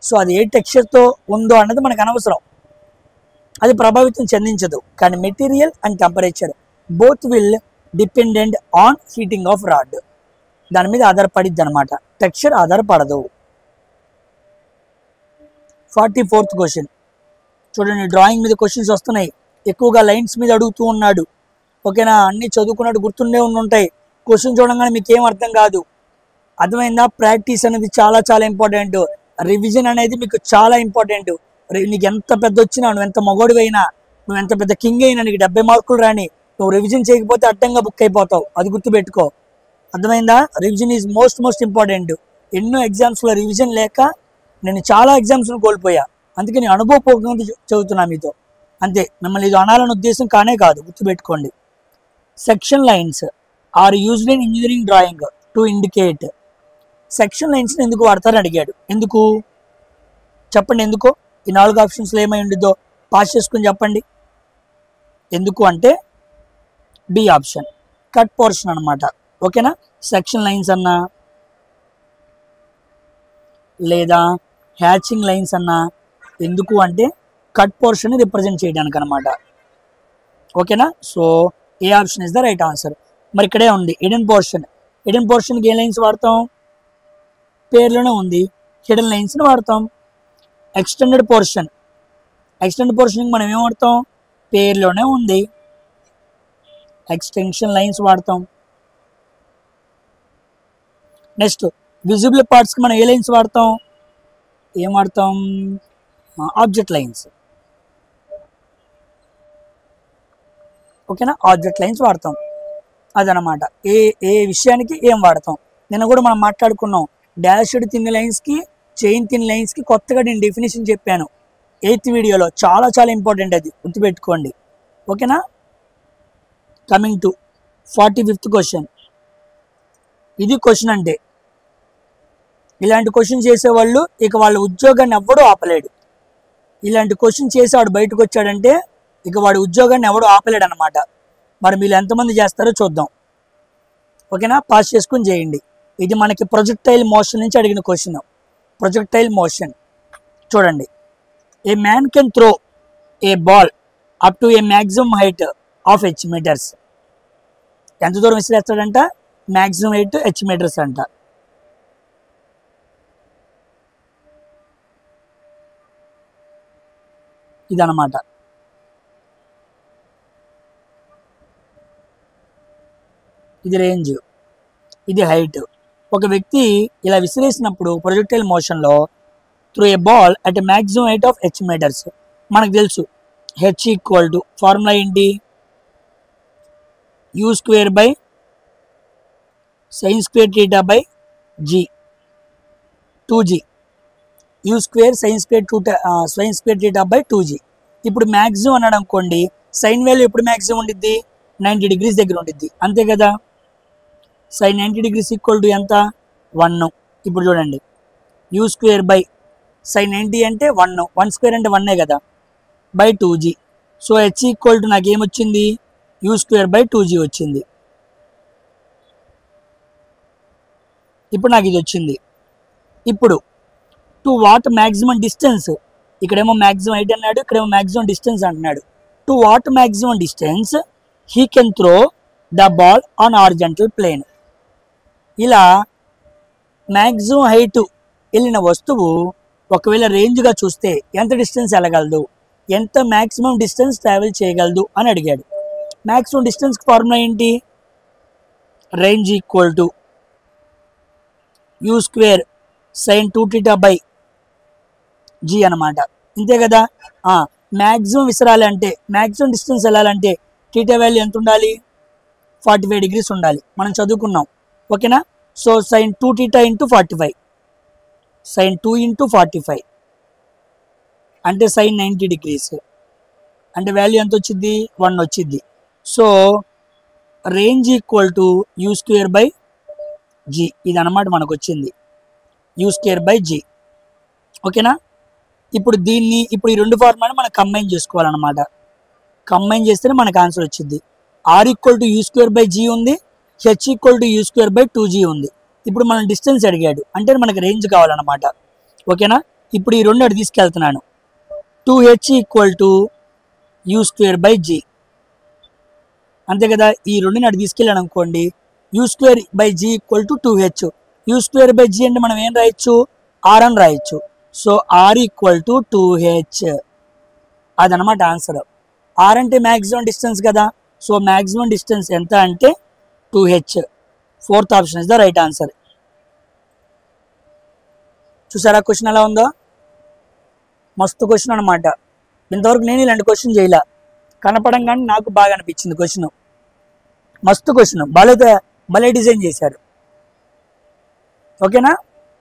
[SPEAKER 1] సో అది ఏ టెక్స్చర్తో ఉందో అన్నది మనకు అనవసరం, అది ప్రభావితం చెందించదు. కానీ material and temperature both will dependent on heating of rod. దాని మీద ఆధారపడిద్ది అనమాట, టెక్స్చర్ ఆధారపడదు. 44th క్వశ్చన్ చూడండి. డ్రాయింగ్ మీద క్వశ్చన్స్ వస్తున్నాయి, ఎక్కువగా లైన్స్ మీద అడుగుతూ ఉన్నాడు. ఓకేనా? అన్ని చదువుకున్నట్టు గుర్తుండే ఉంటాయి. క్వశ్చన్ చూడంగానే మీకు ఏం అర్థం కాదు. అర్థమైందా? ప్రాక్టీస్ అనేది చాలా చాలా ఇంపార్టెంట్. రివిజన్ అనేది మీకు చాలా ఇంపార్టెంట్. నీకు ఎంత పెద్ద వచ్చినా, నువ్వు ఎంత మగోడివైనా, నువ్వు ఎంత పెద్ద కింగ్ అయినా, నీకు 70 మార్కులు రాని, నువ్వు రివిజన్ చేయకపోతే అడ్డంగా బుక్ అయిపోతావు. అది గుర్తుపెట్టుకో. అర్థమైందా? Revision is most important. ఎన్నో ఎగ్జామ్స్లో రివిజన్ లేక నేను చాలా ఎగ్జామ్స్ను కోల్పోయా. అందుకే నేను అనుభవపూర్వకంగా చదువుతున్నా మీతో. అంతే, మిమ్మల్ని ఇది అనాలనే ఉద్దేశం కానే కాదు, గుర్తుపెట్టుకోండి. Section lines are used in engineering drawing to indicate. Section లైన్స్ని ఎందుకు వాడతారని అడిగాడు. ఎందుకు చెప్పండి? ఎందుకో ఈ 4 ఆప్షన్స్లో ఏమై ఉండిద్దో పాస్ చేసుకుని చెప్పండి. ఎందుకు అంటే బి ఆప్షన్, కట్ పోర్షన్ అనమాట. ఓకేనా? సెక్షన్ లైన్స్ అన్నా, లేదా హ్యాచింగ్ లైన్స్ అన్నా, ఎందుకు అంటే కట్ పోర్షన్ రిప్రజెంట్ చేయడానికి అనమాట. ఓకేనా? So A option is the right answer. మరి ఇక్కడే ఉంది హిడెన్ పోర్షన్. హిడెన్ పోర్షన్కి ఏ లైన్స్ వాడతాం? పేర్లోనే ఉంది, హిడెన్ లైన్స్ని వాడతాం. ఎక్స్టెండెడ్ పోర్షన్, ఎక్స్టెండెడ్ పోర్షన్కి మనం ఏం వాడతాం? పేర్లోనే ఉంది, ఎక్స్టెన్షన్ లైన్స్ వాడతాం. నెక్స్ట్ విజిబుల్ పార్ట్స్కి మనం ఏ లైన్స్ వాడతాం? ఏం వాడతాం? Object lines. ఓకేనా? ఆబ్జెక్ట్ లైన్స్ వాడతాం. అదనమాట ఏ ఏ విషయానికి ఏం వాడతాం. నిన్న కూడా మనం మాట్లాడుకున్నాం డాష్డ్ థిన్ లైన్స్కి చైన్ థిన్ లైన్స్కి కొత్తగా నేను డెఫినేషన్ చెప్పాను 8th వీడియోలో. చాలా చాలా ఇంపార్టెంట్, అది గుర్తుపెట్టుకోండి. ఓకేనా? Coming to 45th question. ఇది క్వశ్చన్ అంటే ఇలాంటి క్వశ్చన్ చేసేవాళ్ళు ఇక వాళ్ళ ఉద్యోగాన్ని ఎవ్వడూ ఆపలేడు. ఇలాంటి క్వశ్చన్ చేసి వాడు బయటకు వచ్చాడంటే ఇక వాడి ఉద్యోగాన్ని ఎవడు ఆపలేడు అనమాట. మరి మీరు ఎంతమంది చేస్తారో చూద్దాం. ఓకేనా? పాస్ చేసుకుని చేయండి. ఇది మనకి ప్రొజెక్టైల్ మోషన్ నుంచి అడిగిన క్వశ్చన్. ప్రొజెక్టైల్ మోషన్ చూడండి. A man can throw a ball up to a maximum height of h metres. ఎంత దూరం విసిరేస్తాడంట? మ్యాక్సిమం హైట్ h మీటర్స్ అంట. ఇదన్నమాట. ఇది రేంజ్, ఇది హైట్. ఒక వ్యక్తి ఇలా విసిరేసినప్పుడు ప్రొజెక్టైల్ మోషన్లో through a ball at maximum height of h metres. మనకు తెలుసు h ఈక్వల్ టు ఫార్ములా ఏంటి? u² by sin² θ by g, 2g. u² sin² θ by 2g. ఇప్పుడు మ్యాక్సిమం అన్నాడు అనుకోండి, సైన్ వాల్యూ ఎప్పుడు మ్యాక్సిమం ఉండిద్ది? 90 degrees దగ్గర ఉండిద్ది, అంతే కదా? sin 90 degrees ఈక్వల్ టు ఎంత? 1. ఇప్పుడు చూడండి u² బై sin 90 అంటే 1, 1² అంటే 1 కదా, by 2g. So h equal to నాకు ఏమొచ్చింది? u² బై 2g వచ్చింది. ఇప్పుడు నాకు ఇది వచ్చింది. ఇప్పుడు టు వాట్ మ్యాక్సిమం డిస్టెన్స్, ఇక్కడేమో మ్యాక్సిమం హైట్ అన్నాడు, ఇక్కడేమో మ్యాక్సిమం డిస్టెన్స్ అంటున్నాడు. To what maximum distance he can throw the ball on horizontal plane. ఇలా మ్యాక్సిమం హైట్ వెళ్ళిన వస్తువు ఒకవేళ రేంజ్గా చూస్తే ఎంత డిస్టెన్స్ వెళ్ళగలదు, ఎంత మ్యాక్సిమం డిస్టెన్స్ ట్రావెల్ చేయగలదు అని అడిగాడు. మ్యాక్సిమం డిస్టెన్స్కి ఫార్ములా ఏంటి? Range equal to u² sin 2θ by g అనమాట, ఇంతే కదా? మ్యాక్సిమం విసరాలి అంటే, మ్యాక్సిమం డిస్టెన్స్ వెళ్ళాలంటే θ వాల్యూ ఎంత ఉండాలి? 45 degrees ఉండాలి. మనం చదువుకున్నాం. ఓకేనా? So sin 2θ into 45, sin 2 into 45 అంటే sin 90 degrees అంటే వాల్యూ ఎంత వచ్చింది? 1 వచ్చింది. So range equal to u² by g, ఇది అనమాట మనకు వచ్చింది, u² బై g. ఓకేనా? ఇప్పుడు దీన్ని ఇప్పుడు ఈ రెండు ఫార్ములాని మనం కంబైన్ చేసుకోవాలన్నమాట. కంబైన్ చేస్తేనే మనకు ఆన్సర్ వచ్చింది. r equal to u² by g ఉంది, h equal to u² by 2g ఉంది. ఇప్పుడు మనం డిస్టెన్స్ అడిగాడు అంటే మనకు రేంజ్ కావాలన్నమాట. ఓకేనా? ఇప్పుడు ఈ రెండు అటు తీసుకెళ్తున్నాను. 2h equal to u² by g, అంతే కదా? ఈ రెండుని అటు తీసుకెళ్ళాను అనుకోండి, u² by g equal to 2h. u² by g అంటే మనం ఏం రాయొచ్చు? r అని రాయొచ్చు. So r equal to 2h, అదనమాట ఆన్సర్. r అంటే మ్యాక్సిమం డిస్టెన్స్ కదా, సో మ్యాక్సిమం డిస్టెన్స్ ఎంత అంటే 2h. 4th option is the right answer. చూసారా క్వశ్చన్ ఎలా ఉందో? మస్తు క్వశ్చన్ అనమాట. ఇంతవరకు నేను ఇలాంటి క్వశ్చన్ చేయలే, కనపడంగానే నాకు బాగా అనిపించింది క్వశ్చన్. మస్తు క్వశ్చన్, భలే డిజైన్ చేశారు. ఓకేనా?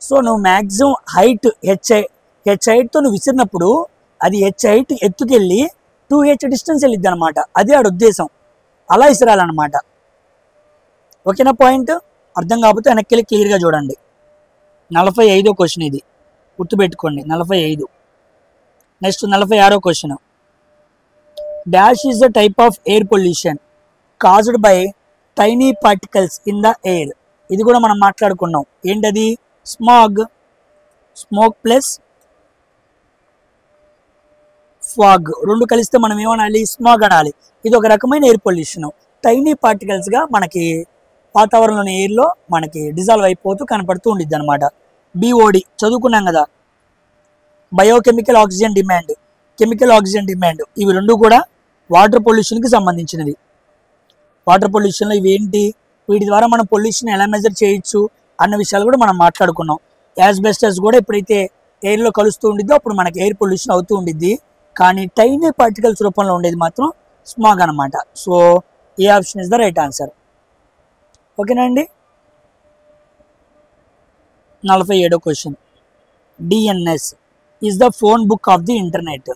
[SPEAKER 1] సో నువ్వు మ్యాక్సిమం హైట్ హెచ్ హైట్తో నువ్వు విసిరినప్పుడు అది హెచ్ హైట్ ఎత్తుకెళ్ళి 2h డిస్టెన్స్ వెళ్ళిద్ది అనమాట. అది ఆడ ఉద్దేశం, అలా విసిరాలన్నమాట. ఓకేనా? పాయింట్ అర్థం కాకపోతే వెనక్కి వెళ్ళి క్లియర్గా చూడండి. 45వ క్వశ్చన్ ఇది, గుర్తుపెట్టుకోండి 45. నెక్స్ట్ 46వ question. Dash is the type of air pollution caused by tiny particles in the air. ఇది కూడా మనం మాట్లాడుకున్నాం. ఏంటది? స్మోక్ ప్లస్ ఫాగ్, రెండు కలిస్తే మనం ఏమనాలి, స్మాగ్ అనాలి. ఇది ఒక రకమైన ఎయిర్ పొల్యూషన్. టైనీ పార్టికల్స్గా మనకి వాతావరణంలోని ఎయిర్లో మనకి డిజాల్వ్ అయిపోతూ కనపడుతూ ఉండిద్ది అనమాట. బిఓడి చదువుకున్నాం కదా, biochemical oxygen demand, chemical oxygen demand, ఇవి రెండు కూడా వాటర్ పొల్యూషన్కి సంబంధించినవి. వాటర్ పొల్యూషన్లో ఇవి ఏంటి, వీటి ద్వారా మనం పొల్యూషన్ ఎలా మెజర్ చేయొచ్చు అన్న విషయాలు కూడా మనం మాట్లాడుకున్నాం. యాస్బెస్టస్ కూడా ఎప్పుడైతే ఎయిర్లో కలుస్తూ ఉండిద్దో అప్పుడు మనకి ఎయిర్ పొల్యూషన్ అవుతూ ఉండిద్ది. కానీ టైనీ పార్టికల్స్ రూపంలో ఉండేది మాత్రం స్మాగ్ అనమాట. So A option is the right answer. ఓకేనా అండి. 47వ question. DNS is the phone book of the internet.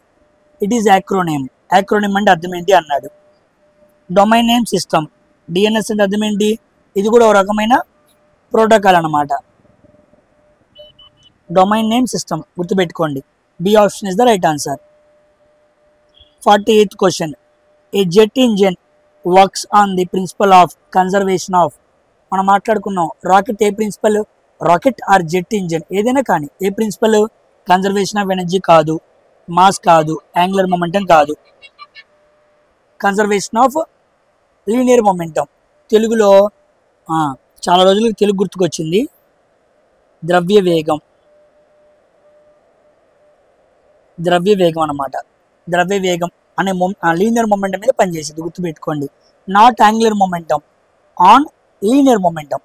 [SPEAKER 1] It is acronym. Acronym అంటే అర్థం ఏంటి అన్నాడు. Domain name system. డిఎన్ఎస్ అంటే అర్థం ఏంటి, ఇది కూడా ఒక రకమైన ప్రోటోకాల్ అనమాట. డొమైన్ నేమ్ సిస్టమ్ గుర్తుపెట్టుకోండి. B option is the right answer. 48th question. A jet engine works on the principle of conservation of. మనం మాట్లాడుకున్నాం రాకెట్ ఏ principle, rocket or jet engine ఏదైనా కానీ ఏ ప్రిన్సిపల్, కన్జర్వేషన్ ఆఫ్ ఎనర్జీ కాదు, మాస్ కాదు, యాంగులర్ మొమెంటం కాదు, కన్జర్వేషన్ ఆఫ్ లీనియర్ మొమెంటం. తెలుగులో చాలా రోజులకు తెలుగు గుర్తుకొచ్చింది, ద్రవ్య వేగం. ద్రవ్య వేగం అన్నమాట. ద్రవ్య వేగం అనే లీనియర్ మొమెంటం మీద పనిచేసేది గుర్తుపెట్టుకోండి. Not angular momentum, on linear momentum.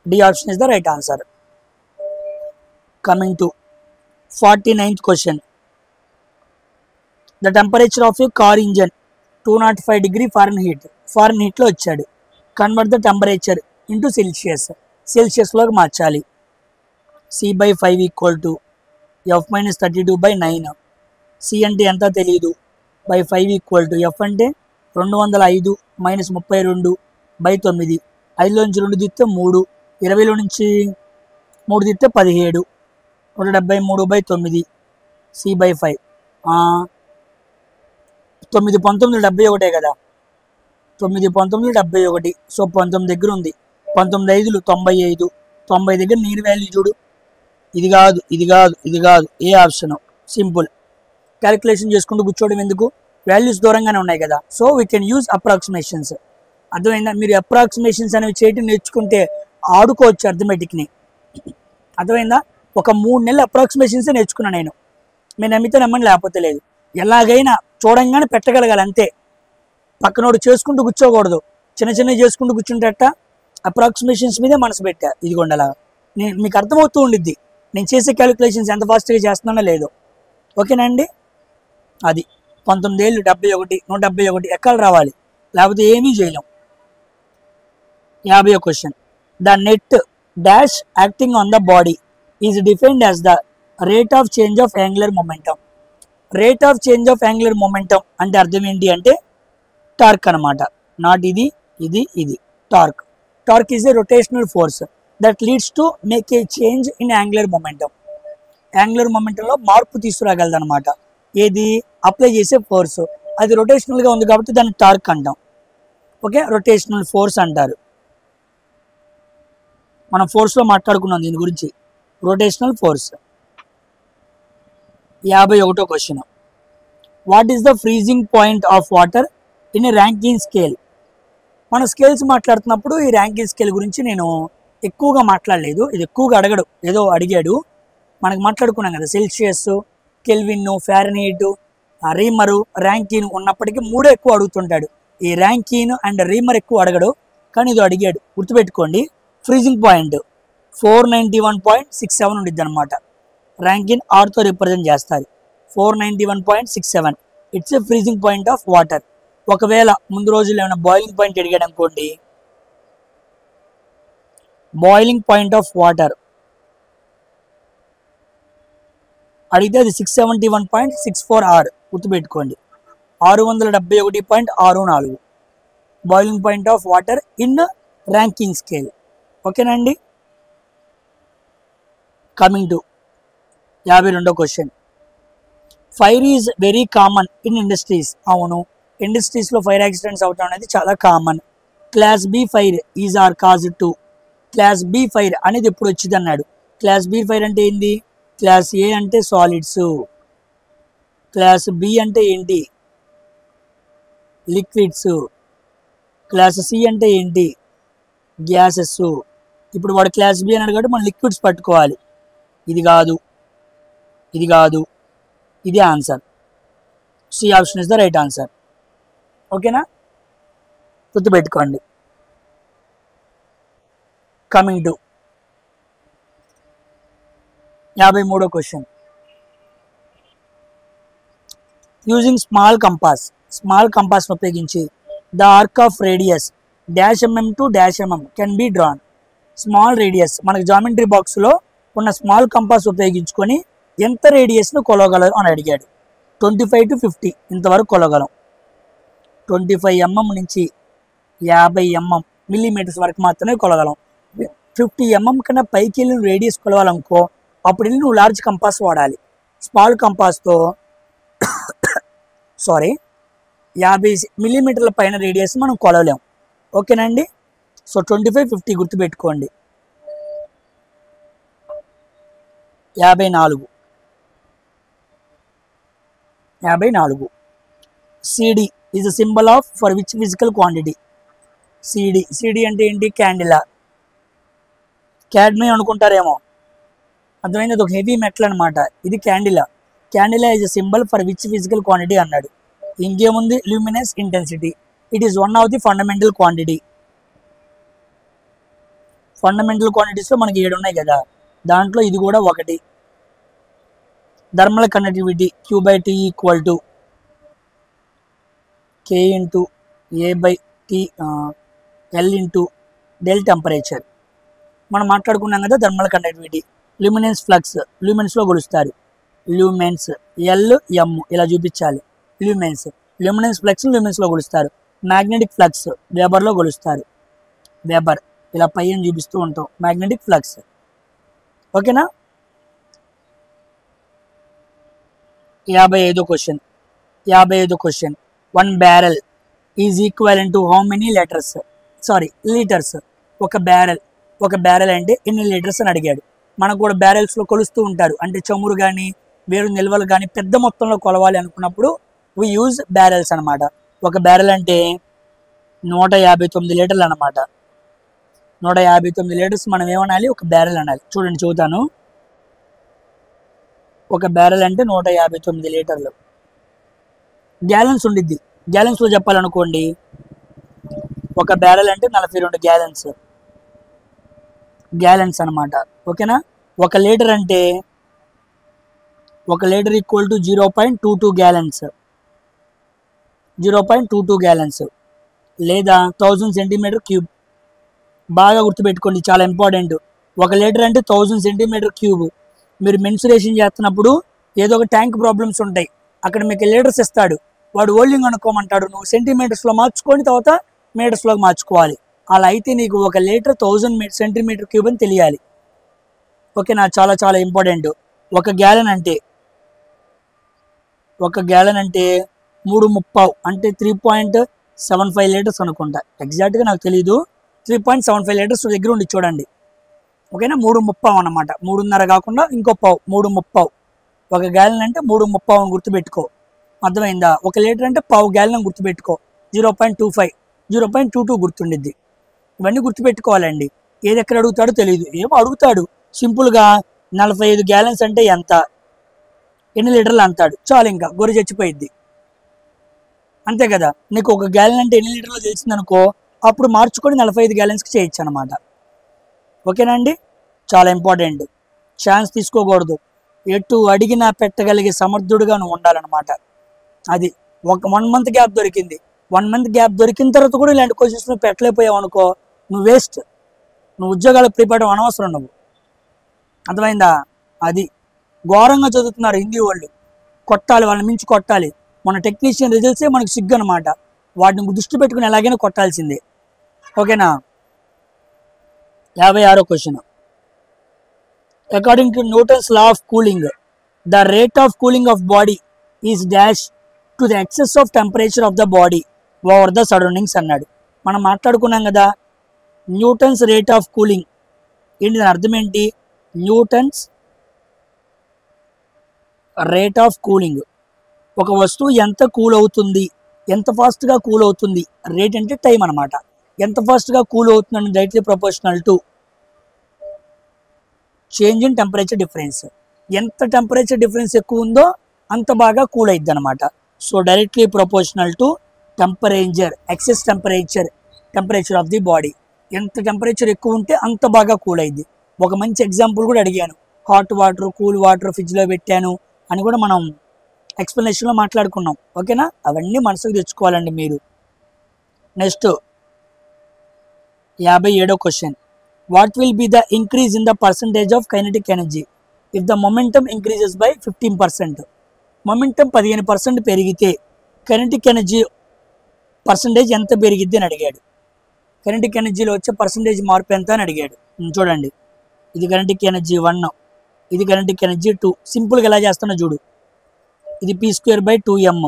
[SPEAKER 1] D option is the right answer. Coming to 49th question. The temperature of a car engine 205 degree Fahrenheit. ఫారెన్హీట్లో వచ్చాడు. Convert the temperature into Celsius. సెల్సియస్లోకి మార్చాలి. C/5 equal to F-32/9. C అంటే ఎంత తెలియదు, బై 5 ఈక్వల్ టు ఎఫ్ అంటే 205 మైనస్ 32/9. 5లో నుంచి 2 తీస్తే 3, 20లో నుంచి 3 తీస్తే 17, 173/9. C/5. 9, 19, 71 కదా. 9, 19, 71. సో 19 దగ్గర ఉంది. 19, 5, 95. 90 దగ్గర నీరు వాల్యూ చూడు. ఇది కాదు, ఇది కాదు, ఇది కాదు. ఏ ఆప్షన్. సింపుల్. క్యాలిక్యులేషన్ చేసుకుంటూ కూర్చోవడం ఎందుకు, వాల్యూస్ దూరంగానే ఉన్నాయి కదా. So we can use approximations. అర్థమైందా. మీరు అప్రాక్సిమేషన్స్ అనేవి చేయటం నేర్చుకుంటే ఆడుకోవచ్చు అర్థమెటిక్ని. అర్థమైందా. ఒక 3 నెలలు అప్రాక్సిమేషన్సే నేర్చుకున్నాను నేను. మీరు నమ్మితే నమ్మండి, లేకపోతే లేదు. ఎలాగైనా చూడంగానే పెట్టగలగాలి అంతే. పక్కనోడు చేసుకుంటూ కూర్చోకూడదు. చిన్న చిన్నవి చేసుకుంటూ కూర్చుంటేట అప్రాక్సిమేషన్స్ మీదే మనసు పెట్టా. ఇదిగోండి అలాగా మీకు అర్థమవుతూ ఉండిద్ది నేను చేసే క్యాలిక్యులేషన్స్ ఎంత ఫాస్ట్గా చేస్తున్నానో లేదో. ఓకేనండి. అది 19 ఏళ్ళు 71, 171 ఎక్కడ రావాలి, లేకపోతే ఏమీ చేయలేం. 50వ question. The net dash acting on the body is defined as the rate of change of angular momentum. Rate of change of angular momentum అంటే అర్థం ఏంటి అంటే టార్క్ అనమాట. నాట్ ఇది, ఇది, ఇది. Torque. Torque is a rotational force that leads to make a change in angular momentum. Angular మొమెంటంలో మార్పు తీసుకురాగలదు అనమాట. ఏది, అప్లై చేసే ఫోర్స్. అది రొటేషనల్గా ఉంది కాబట్టి దాన్ని టార్క్ అంటాం. ఓకే, రొటేషనల్ ఫోర్స్ అంటారు. మనం ఫోర్స్లో మాట్లాడుకున్నాం దీని గురించి, రొటేషనల్ ఫోర్స్. 51వ question. What is the freezing point of water in Rankine scale. మన స్కేల్స్ మాట్లాడుతున్నప్పుడు ఈ ర్యాంకిన్ స్కేల్ గురించి నేను ఎక్కువగా మాట్లాడలేదు. ఇది ఎక్కువగా అడగడు, ఏదో అడిగాడు. మనకు మాట్లాడుకున్నాం కదా సెల్సియస్, కెల్విన్, ఫారెన్హీట్, రీమరు, ర్యాంకిన్ ఉన్నప్పటికీ 3 ఎక్కువ అడుగుతుంటాడు. ఈ ర్యాంకిన్ అండ్ రీమర్ ఎక్కువ అడగడు, కానీ ఇది అడిగాడు. గుర్తుపెట్టుకోండి. ఫ్రీజింగ్ పాయింట్ 491.67 ఉండిద్ది అనమాట. ర్యాంకిన్ ఆర్తో రిప్రజెంట్ చేస్తారు. 491.67 it's a freezing point of water. ఒకవేళ ముందు రోజుల్లో ఏమైనా బాయిలింగ్ పాయింట్ అడిగాడు అనుకోండి, బాయిలింగ్ పాయింట్ ఆఫ్ వాటర్ అడిగితే అది 671.64 గుర్తుపెట్టుకోండి. 671.64 boiling point of water in ranking scale. ఓకేనండి. కమింగ్ టు 52వ question. Fire is very common in industries. అవును, ఇండస్ట్రీస్లో ఫైర్ యాక్సిడెంట్స్ అవటం అనేది చాలా common. Class B fire is or cause to. Class B fire అనేది ఎప్పుడు వచ్చింది అన్నాడు. క్లాస్ బి ఫైర్ అంటే ఏంది, క్లాస్ ఏ అంటే సాలిడ్స్, క్లాస్ బి అంటే ఏంటి? లిక్విడ్స్. క్లాస్ సి అంటే ఏంటి? గ్యాసెస్. ఇప్పుడు వాడు క్లాస్ బి అని అడిగాడు, మనం లిక్విడ్స్ పట్టుకోవాలి. ఇది కాదు, ఇది కాదు, ఇది answer. C option is the right answer. ఓకేనా? గుర్తుపెట్టుకోండి. కమింగ్ టు 53వ క్వశ్చన్. యూజింగ్ స్మాల్ కంపాస్ ఉపయోగించి the arc of radius -mm to -mm can be drawn. Small radius, మనకు జామెట్రీ బాక్స్లో ఉన్న స్మాల్ కంపాస్ ఉపయోగించుకొని ఎంత రేడియస్ను కొలవగలరు అని అడిగాడు. 25 to 50 ఇంతవరకు కొలవగలం. 25 mm నుంచి 50 mm మిల్లీమీటర్స్ వరకు మాత్రమే కొలవగలం. 50 mm కన్నా పైకి వెళ్ళిన రేడియస్ కొలవాలనుకో, అప్పుడు వెళ్ళి నువ్వు లార్జ్ కంపాస్ వాడాలి. స్మాల్ కంపాస్తో 50 మిల్లీమీటర్ల పైన రేడియస్ మనం కొలవలేం. ఓకేనండి? సో 25, 50 గుర్తుపెట్టుకోండి. 54. CD is a symbol of for which physical quantity? CD అంటే ఏంటి? క్యాండిలా. క్యాడ్మియం అనుకుంటారేమో, అర్థమైంది? అది ఒక హెవీ మెటల్ అనమాట. ఇది candela. Candela is a symbol for which physical quantity అన్నాడు. ఇంకేముంది? Luminous intensity. It is one of the fundamental quantity. Fundamental క్వాంటిటీస్లో మనకి 7 ఉన్నాయి కదా, దాంట్లో ఇది కూడా ఒకటి. Thermal conductivity Q/T = K × A/T L × del temperature. మనం మాట్లాడుకున్నాం కదా థర్మల్ కండక్టివిటీ. ల్యూమినెన్స్ ఫ్లక్స్, ల్యూమెన్స్లో కొలుస్తారు. ల్యూమెన్స్ LM ఇలా చూపించాలి. ల్యూమినెన్స్ ఫ్లక్స్ ల్యూమెన్స్లో కొలుస్తారు. మ్యాగ్నెటిక్ ఫ్లక్స్ వెబర్లో కొలుస్తారు. వెబర్ ఇలా పైన చూపిస్తూ ఉంటాం, మ్యాగ్నెటిక్ ఫ్లక్స్. ఓకేనా? 55వ question. 1 barrel is equivalent to how many litres? ఒక బ్యారెల్ అంటే ఎన్ని లీటర్స్ అని అడిగాడు. మనకు కూడా బ్యారెల్స్లో కొలుస్తూ ఉంటారు. అంటే చమురు కానీ వేరు నిల్వలు కానీ పెద్ద మొత్తంలో కొలవాలి అనుకున్నప్పుడు వి యూజ్ బ్యారెల్స్ అనమాట. ఒక బ్యారెల్ అంటే 159 లీటర్లు అనమాట. 159 లీటర్స్ మనం ఏమనాలి? ఒక బ్యారెల్ అనాలి. చూడండి, చూద్దాను. ఒక బ్యారెల్ అంటే 159 లీటర్లు. గ్యాలన్స్ ఉండిద్ది. గ్యాలన్స్లో చెప్పాలనుకోండి, ఒక బ్యారెల్ అంటే 42 గ్యాలన్స్ అనమాట. ఓకేనా? ఒక లీటర్ అంటే ఈక్వల్ టు 0.22 గ్యాలన్స్ లేదా 1000 సెంటీమీటర్ క్యూబ్. బాగా గుర్తుపెట్టుకోండి, చాలా ఇంపార్టెంట్. ఒక లీటర్ అంటే 1000 సెంటీమీటర్ క్యూబ్. మీరు మెన్సురేషన్ చేస్తున్నప్పుడు ఏదో ఒక ట్యాంక్ ప్రాబ్లమ్స్ ఉంటాయి, అక్కడ మీకు లీటర్స్ ఇస్తాడు, వాడు ఓల్డింగ్ అనుకోమంటాడు, నువ్వు సెంటీమీటర్స్లో మార్చుకొని తర్వాత మీటర్స్లోకి మార్చుకోవాలి. అలా అయితే నీకు ఒక లీటర్ 1000 సెంటీమీటర్ క్యూబ్ అని తెలియాలి. ఓకేనా? చాలా చాలా ఇంపార్టెంట్. ఒక గ్యాలన్ అంటే 3/3 అంటే 3.75 లీటర్స్ అనుకుంటా. ఎగ్జాక్ట్గా నాకు తెలీదు. 3.75 లీటర్స్ దగ్గర ఉండి చూడండి. ఓకేనా? 3/3 అన్నమాట. 3.5 కాకుండా ఇంకో పావు, 3/3. ఒక గ్యాలన్ అంటే 3/3 అని గుర్తుపెట్టుకో. అర్థమైందా? ఒక లీటర్ అంటే పావు గ్యాలన్ అని గుర్తుపెట్టుకో. 0.25, 0.22 గుర్తుండిద్ది. ఇవన్నీ గుర్తుపెట్టుకోవాలండి. ఏది ఎక్కడ అడుగుతాడో తెలియదు, ఏమో అడుగుతాడు సింపుల్గా 45 గ్యాలన్స్ అంటే ఎంత, ఎన్ని లీటర్లు అంటాడు, చాలు, ఇంకా గొర్రె చచ్చిపోయిద్ది. అంతే కదా? నీకు ఒక గ్యాలన్ అంటే ఎన్ని లీటర్లు తెలిసిందనుకో, అప్పుడు మార్చుకొని 45 గ్యాలన్స్కి చేయొచ్చు అనమాట. ఓకేనా అండి? చాలా ఇంపార్టెంట్. ఛాన్స్ తీసుకోకూడదు. ఎటు అడిగినా పెట్టగలిగే సమర్థుడుగా నువ్వు ఉండాలన్నమాట. అది ఒక 1 month గ్యాప్ దొరికింది. 1 month గ్యాప్ దొరికిన తర్వాత కూడా ఇలాంటి క్వశ్చన్స్ నువ్వు పెట్టలేకపోయావు అనుకో, నువ్వు వేస్ట్. నువ్వు ఉద్యోగాలకు ప్రిపేర్ అనవసరం నువ్వు. అర్థమైందా? అది ఘోరంగా చదువుతున్నారు హిందీ వాళ్ళు. కొట్టాలి, వాళ్ళని మించి కొట్టాలి. మన టెక్నీషియన్ రిజల్ట్సే మనకు సిగ్గు అనమాట. వాటిని దృష్టి పెట్టుకుని ఎలాగైనా కొట్టాల్సిందే. ఓకేనా? 56వ question. According to Newton's law of cooling, the rate of cooling of body is dash to the excess of temperature of the body over the surroundings అన్నాడు. మనం మాట్లాడుకున్నాం కదా న్యూటన్స్ రేట్ ఆఫ్ కూలింగ్. ఏంటి దాని అర్థం ఏంటి? న్యూటన్స్ రేట్ ఆఫ్ కూలింగ్ ఒక వస్తువు ఎంత కూల్ అవుతుంది, ఎంత ఫాస్ట్గా కూల్ అవుతుంది, రేట్ అంటే టైం అనమాట. ఎంత ఫాస్ట్గా కూల్ అవుతుందని directly proportional to change in temperature difference. ఎంత టెంపరేచర్ డిఫరెన్స్ ఎక్కువ ఉందో అంత బాగా కూల్ అయిద్ది అనమాట. So directly proportional to temperature, excess temperature of the body. ఎంత టెంపరేచర్ ఎక్కువ ఉంటే అంత బాగా కూల్ అయింది. ఒక మంచి ఎగ్జాంపుల్ కూడా అడిగాను, హాట్ వాటర్ కూల్ వాటర్ ఫ్రిడ్జ్లో పెట్టాను అని కూడా మనం ఎక్స్ప్లెనేషన్లో మాట్లాడుకున్నాం. ఓకేనా, అవన్నీ మనసుకు తెచ్చుకోవాలండి మీరు. నెక్స్ట్ 57వ question, what will be the increase in the percentage of kinetic energy if the momentum increases by 15%? Momentum 15% పెరిగితే కైనెటిక్ ఎనర్జీ పర్సంటేజ్ ఎంత పెరిగిద్ది అని అడిగాడు. కైనెటిక్ ఎనర్జీలో వచ్చే పర్సంటేజ్ మార్పు ఎంత అని అడిగాడు. చూడండి, ఇది కైనెటిక్ ఎనర్జీ 1, ఇది కైనెటిక్ ఎనర్జీ 2. సింపుల్గా ఎలా చేస్తానో చూడు, ఇది p²/2m,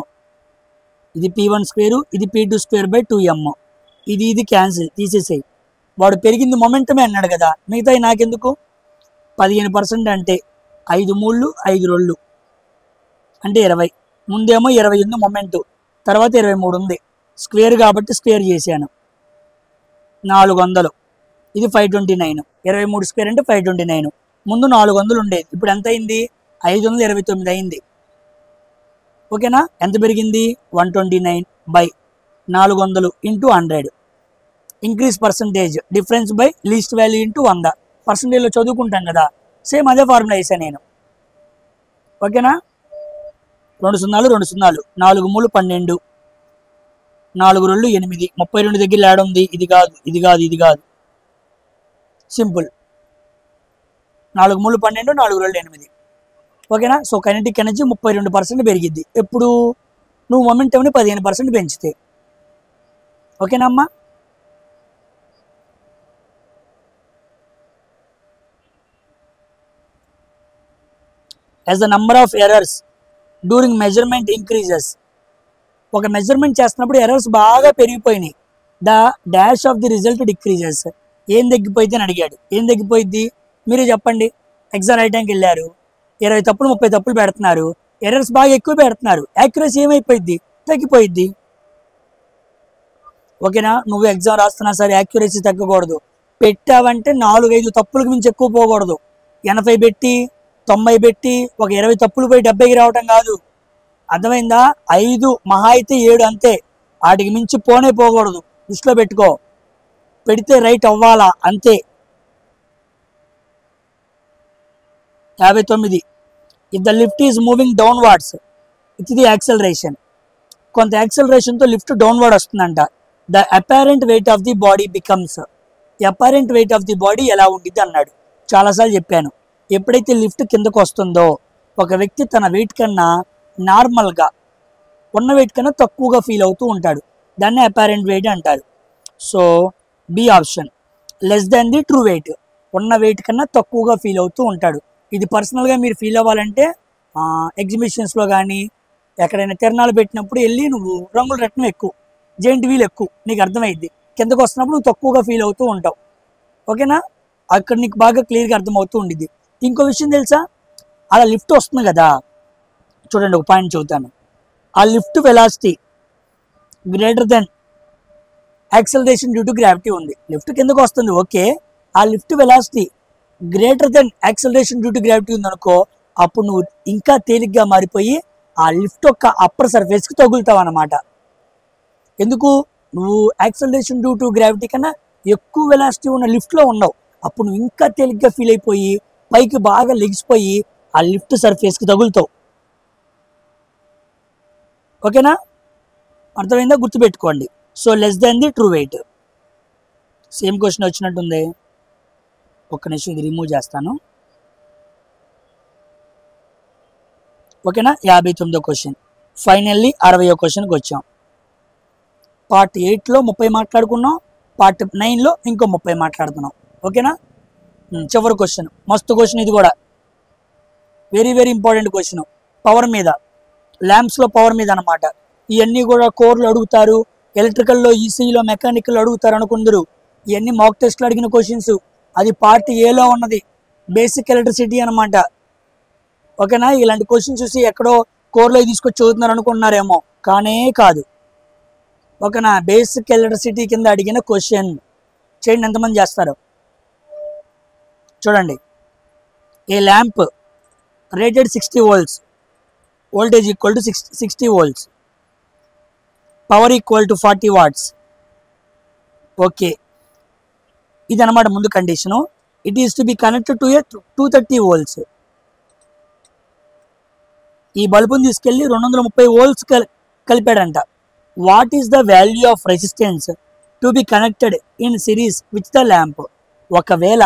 [SPEAKER 1] ఇది p1², ఇది p2²/2m, ఇది క్యాన్సిల్ తీసేసేయి. వాడు పెరిగింది మొమెంటమే అన్నాడు కదా, మిగతాయి నాకెందుకు? 15% అంటే 5 3 5 2 అంటే 20. ముందేమో 20 ఉంది మొమెంటు, తర్వాత 23 ఉంది. స్క్వేర్ కాబట్టి స్క్వేర్ చేశాను, 400. ఇది 529, 23² అంటే 529. ముందు 400 ఉండేది, ఇప్పుడు ఎంత అయింది? 529 అయింది. ఓకేనా, ఎంత పెరిగింది? 129/400 × 100. Increase percentage difference by least value × 100. పర్సంటేజ్లో చదువుకుంటాం కదా, సేమ్ అదే ఫార్ములా వేసాను నేను. ఓకేనా, 2 0 2 0, 4 3 12, 4 2 8, 32 దగ్గర యాడ్ ఉంది. ఇది కాదు, ఇది కాదు, ఇది కాదు, సింపుల్. 4 3 12, 4 2 8. ఓకేనా, సో కైనెటిక్ ఎనర్జీ 32% పెరిగిద్ది ఎప్పుడు? నువ్వు మొమెంటమ్ని 15% పెంచితే. ఓకేనా అమ్మా? As the number of errors during measurement increases. ఒక మెజర్మెంట్ చేస్తున్నప్పుడు ఎర్రర్స్ బాగా పెరిగిపోయినాయి, the dash of the result decreases. ఏం తగ్గిపోయింది అని అడిగాడు. ఏం తగ్గిపోయింది మీరే చెప్పండి. ఎగ్జామ్ రాయడానికి వెళ్ళారు, 20 తప్పులు 30 తప్పులు పెడుతున్నారు, ఎర్రర్స్ బాగా ఎక్కువ పెడుతున్నారు, యాక్యురసీ ఏమైపోయింది? తగ్గిపోయిద్ది. ఓకేనా, నువ్వు ఎగ్జామ్ రాస్తున్నా సరే యాక్యురసీ తగ్గకూడదు. పెట్టావంటే 4-5 తప్పులకు మించి ఎక్కువ పోకూడదు. 80 పెట్టి 90 పెట్టి ఒక 20 తప్పులు పోయి 70కి రావటం కాదు, అర్థమైందా? 5 మహా అయితే 7 అంతే, వాటికి మించి పోనే పోకూడదు. దృష్టిలో పెట్టుకో, పెడితే రైట్ అవ్వాలా అంతే. 59, if the lift is moving downwards with the acceleration. కొంత యాక్సలరేషన్తో లిఫ్ట్ డౌన్వర్డ్ వస్తుందంట. The apparent weight of the body becomes. Apparent weight of the body ఎలా ఉండిద్ది అన్నాడు. చాలాసార్లు చెప్పాను, ఎప్పుడైతే లిఫ్ట్ కిందకు వస్తుందో ఒక వ్యక్తి తన వెయిట్ కన్నా నార్మల్గా ఉన్న వెయిట్ కన్నా తక్కువగా ఫీల్ అవుతూ ఉంటాడు, దాన్ని అపారెంట్ వెయిట్ అంటారు. So B option, less than the true weight. ఉన్న వెయిట్ కన్నా తక్కువగా ఫీల్ అవుతూ ఉంటాడు. ఇది పర్సనల్గా మీరు ఫీల్ అవ్వాలంటే ఎగ్జిబిషన్స్లో కానీ ఎక్కడైనా తిరణాలు పెట్టినప్పుడు వెళ్ళి నువ్వు రంగుల రత్నం ఎక్కువ, జెయింట్ వీల్ ఎక్కువ, నీకు అర్థమైద్ది. కిందకు వస్తున్నప్పుడు నువ్వు తక్కువగా ఫీల్ అవుతూ ఉంటావు. ఓకేనా, అక్కడ నీకు బాగా క్లియర్గా అర్థమవుతూ ఉండిద్ది. ఇంకో విషయం తెలుసా, అలా లిఫ్ట్ వస్తుంది కదా, చూడండి ఒక పాయింట్ చెబుతాను. ఆ lift velocity greater than acceleration due to gravity ఉంది. లిఫ్ట్ కిందకు వస్తుంది, ఓకే. ఆ lift velocity greater than acceleration due to gravity ఉందనుకో, అప్పుడు నువ్వు ఇంకా తేలిగ్గా మారిపోయి ఆ లిఫ్ట్ యొక్క అప్పర్ సర్ఫేస్కి తగులుతావు అన్నమాట. ఎందుకు? నువ్వు యాక్సలరేషన్ డ్యూ టు గ్రావిటీ కన్నా ఎక్కువ వెలాసిటీ ఉన్న లిఫ్ట్లో ఉన్నావు. అప్పుడు నువ్వు ఇంకా తేలిగ్గా ఫీల్ అయిపోయి పైకి బాగా లెగిసిపోయి ఆ లిఫ్ట్ సర్ఫేస్కి తగులుతావు. ఓకేనా, అర్థమైందా? గుర్తుపెట్టుకోండి. So less than the true weight. Same question వచ్చినట్టుంది, ఒక్క నిమిషం ఇది రిమూవ్ చేస్తాను. ఓకేనా, 59వ క్వశ్చన్. ఫైనల్లీ 60వ క్వశ్చన్కి వచ్చాం. పార్ట్ 8లో 30 మాట్లాడుకున్నాం, పార్ట్ 9లో ఇంకో 30 మాట్లాడుతున్నాం. ఓకేనా, చివరి క్వశ్చన్, మస్తు క్వశ్చన్ ఇది కూడా, very very important question. Power మీద, ల్యాంప్స్లో పవర్ మీద అనమాట. ఇవన్నీ కూడా కోర్లు అడుగుతారు, ఎలక్ట్రికల్లో, ఈసీలో, మెకానికల్లో అడుగుతారు అనుకుందరు. ఇవన్నీ మాక్ టెస్ట్లో అడిగిన క్వశ్చన్స్. అది పార్ట్ ఏలో ఉన్నది, బేసిక్ ఎలక్ట్రిసిటీ అనమాట. ఓకేనా, ఇలాంటి క్వశ్చన్స్ చూసి ఎక్కడో కోర్లో తీసుకొచ్చి చదువుతున్నారు అనుకుంటున్నారేమో, కానే కాదు. ఓకేనా? బేసిక్ ఎలక్ట్రిసిటీ కింద అడిగిన క్వశ్చన్. చేయండి, ఎంతమంది చేస్తారు చూడండి. A lamp rated 60 volts, voltage equal to 60 volts, power equal to 40 watts. Okay, ఇదన్నమాట ముందు condition. It is to be connected to a 230 volts. ఈ బల్బుని తీసుకెళ్ళి 230 volts కలిపాడంట. What is the value of resistance to be connected in series with the lamp? ఒకవేళ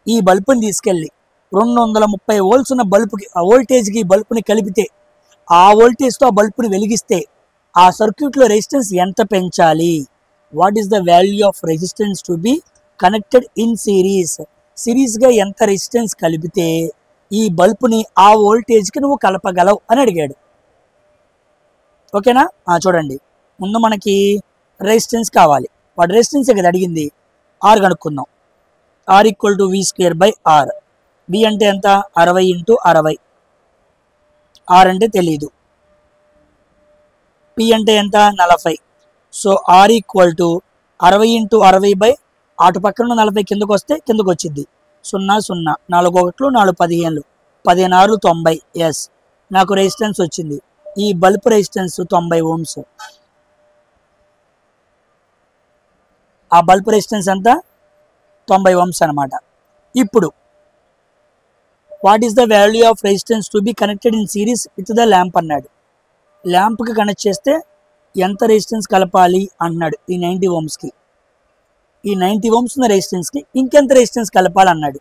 [SPEAKER 1] ఈ బల్బుని తీసుకెళ్ళి 230 volts ఉన్న బల్బుకి, ఆ వోల్టేజ్కి బల్బుని కలిపితే, ఆ వోల్టేజ్తో ఆ బల్బుని వెలిగిస్తే ఆ సర్క్యూట్లో రెసిస్టెన్స్ ఎంత పెంచాలి? What is the value of resistance to be connected in series? సిరీస్గా ఎంత రెసిస్టెన్స్ కలిపితే ఈ బల్బుని ఆ వోల్టేజ్కి నువ్వు కలపగలవు అని అడిగాడు. ఓకేనా? చూడండి, ముందు మనకి రెసిస్టెన్స్ కావాలి. వాటి రెసిస్టెన్స్ కదా అడిగింది. ఆర్ కనుక్కుందాం. Are equal to V²/R. V అంటే ఎంత? 60 × 60. ఆర్ అంటే తెలీదు. P అంటే ఎంత? 40. సో ఆర్ ఈక్వల్ టు 60 × 60 అటు పక్కన 40 కిందకు వస్తే కిందకు వచ్చింది. 0 0 4 1 4 15 16 90. ఎస్, నాకు రెసిస్టెన్స్ వచ్చింది. ఈ బల్బ్ రెసిస్టెన్స్ 90 ohms. ఆ బల్బ్ రెసిస్టెన్స్ ఎంత? 90 ohms అనమాట. ఇప్పుడు what is the value of resistance to be connected in series with the lamp అన్నాడు. ల్యాంప్కి కనెక్ట్ చేస్తే ఎంత రెసిస్టెన్స్ కలపాలి అన్నాడు. ఈ 90 ohmsకి, ఈ 90 ohms ఉన్న రెసిస్టెన్స్కి ఇంకెంత రెసిస్టెన్స్ కలపాలి అన్నాడు.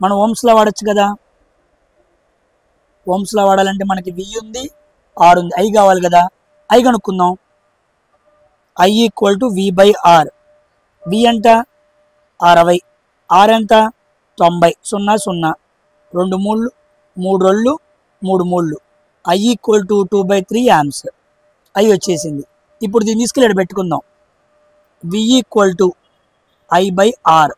[SPEAKER 1] మనం ఓమ్స్లో వాడచ్చు కదా. ఓమ్స్లో వాడాలంటే మనకి V ఉంది, R ఉంది, I కావాలి కదా. I కనుక్కుందాం. I equal to V/R. V ఎంత? 60. R ఎంత? 90. 0 0 2 3 3 3 3. I equal to 2/3 amps. I వచ్చేసింది. ఇప్పుడు దీన్ని తీసుకెళ్ళి పెట్టుకుందాం. V equal to I/R.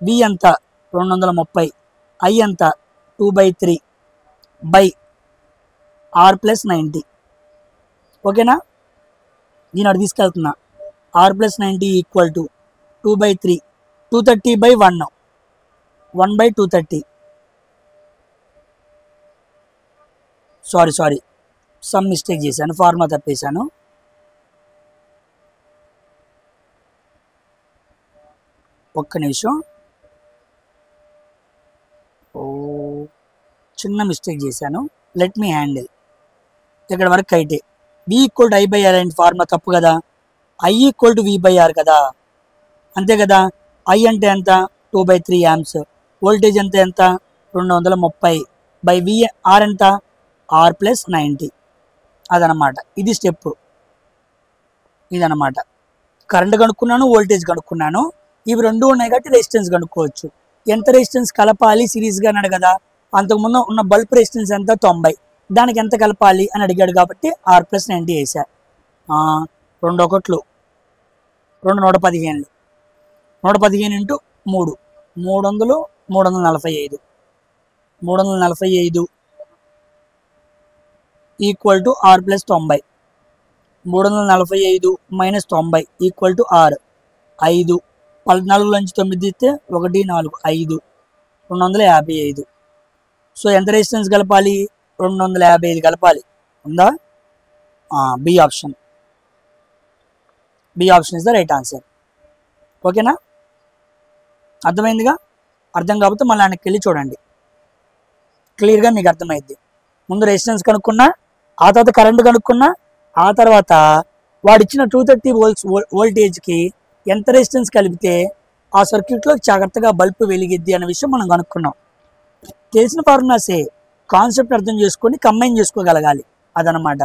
[SPEAKER 1] V ఎంత? 230. I ఎంత? 2/3 R + 90. ఓకేనా? దీని అటు తీసుకెళ్తున్నా. R + 90 equal to 2/3, 230/1, 1/230. Sorry, some mistake చేశాను, ఫార్ములా తప్పేశాను. ఒక్క నిమిషం. చిన్న మిస్టేక్ చేశాను. Let me handle. ఇక్కడ వరకు అయితే V equal to I/R and formula తప్పు కదా. I ఈక్వల్ టు V/R కదా, అంతే కదా. I అంటే ఎంత? 2/3 amps. వోల్టేజ్ ఎంత? 230 V. R ఎంత? R + 90. అదనమాట. ఇది స్టెప్. ఇదనమాట. కరెంట్ కనుక్కున్నాను, వోల్టేజ్ కనుక్కున్నాను. ఇవి రెండు ఉన్నాయి కాబట్టి రెసిస్టెన్స్ కనుక్కోవచ్చు. ఎంత రెసిస్టెన్స్ కలపాలి సిరీస్గా అన్నాడు కదా. అంతకుముందు ఉన్న బల్బ్ రెసిస్టెన్స్ ఎంత? 90. దానికి ఎంత కలపాలి అని అడిగాడు కాబట్టి R + 90 వేసా. 2 1 115. 115 × 3 300 345. 345 equal to R + 90. 345 - 90 equal to R. 5 14 నుంచి 9 తీస్తే 1 4 5 255. సో ఎంత రెసిస్టెన్స్ కలపాలి? 255 కలపాలి. ఉందా? B option. B option is the right answer. ఓకేనా? అర్థమైందిగా? అర్థం కాకపోతే మళ్ళీ ఆయనకి వెళ్ళి చూడండి, క్లియర్గా మీకు అర్థమైద్ది. ముందు రెసిస్టెన్స్ కనుక్కున్నా, ఆ తర్వాత కరెంట్ కనుక్కున్నా, ఆ తర్వాత వాడిచ్చిన 230 volts వోల్టేజ్కి ఎంత రెసిస్టెన్స్ కలిపితే ఆ సర్క్యూట్లో జాగ్రత్తగా బల్బ్ వెలిగిద్ది అనే విషయం మనం కనుక్కున్నాం. తెలిసిన ఫార్ములాసే, కాన్సెప్ట్ అర్థం చేసుకొని కంబైన్ చేసుకోగలగాలి, అదనమాట.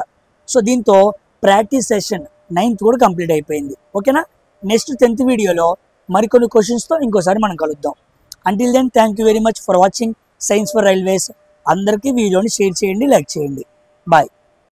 [SPEAKER 1] సో దీంతో ప్రాక్టీస్ సెషన్ 9th కూడా కంప్లీట్ అయిపోయింది. ఓకేనా? నెక్స్ట్ 10th వీడియోలో మరికొన్ని క్వశ్చన్స్తో ఇంకోసారి మనం కలుద్దాం. Until then thank you very much for watching Science for Railways. అందరికీ వీడియోని షేర్ చేయండి, లైక్ చేయండి. బాయ్.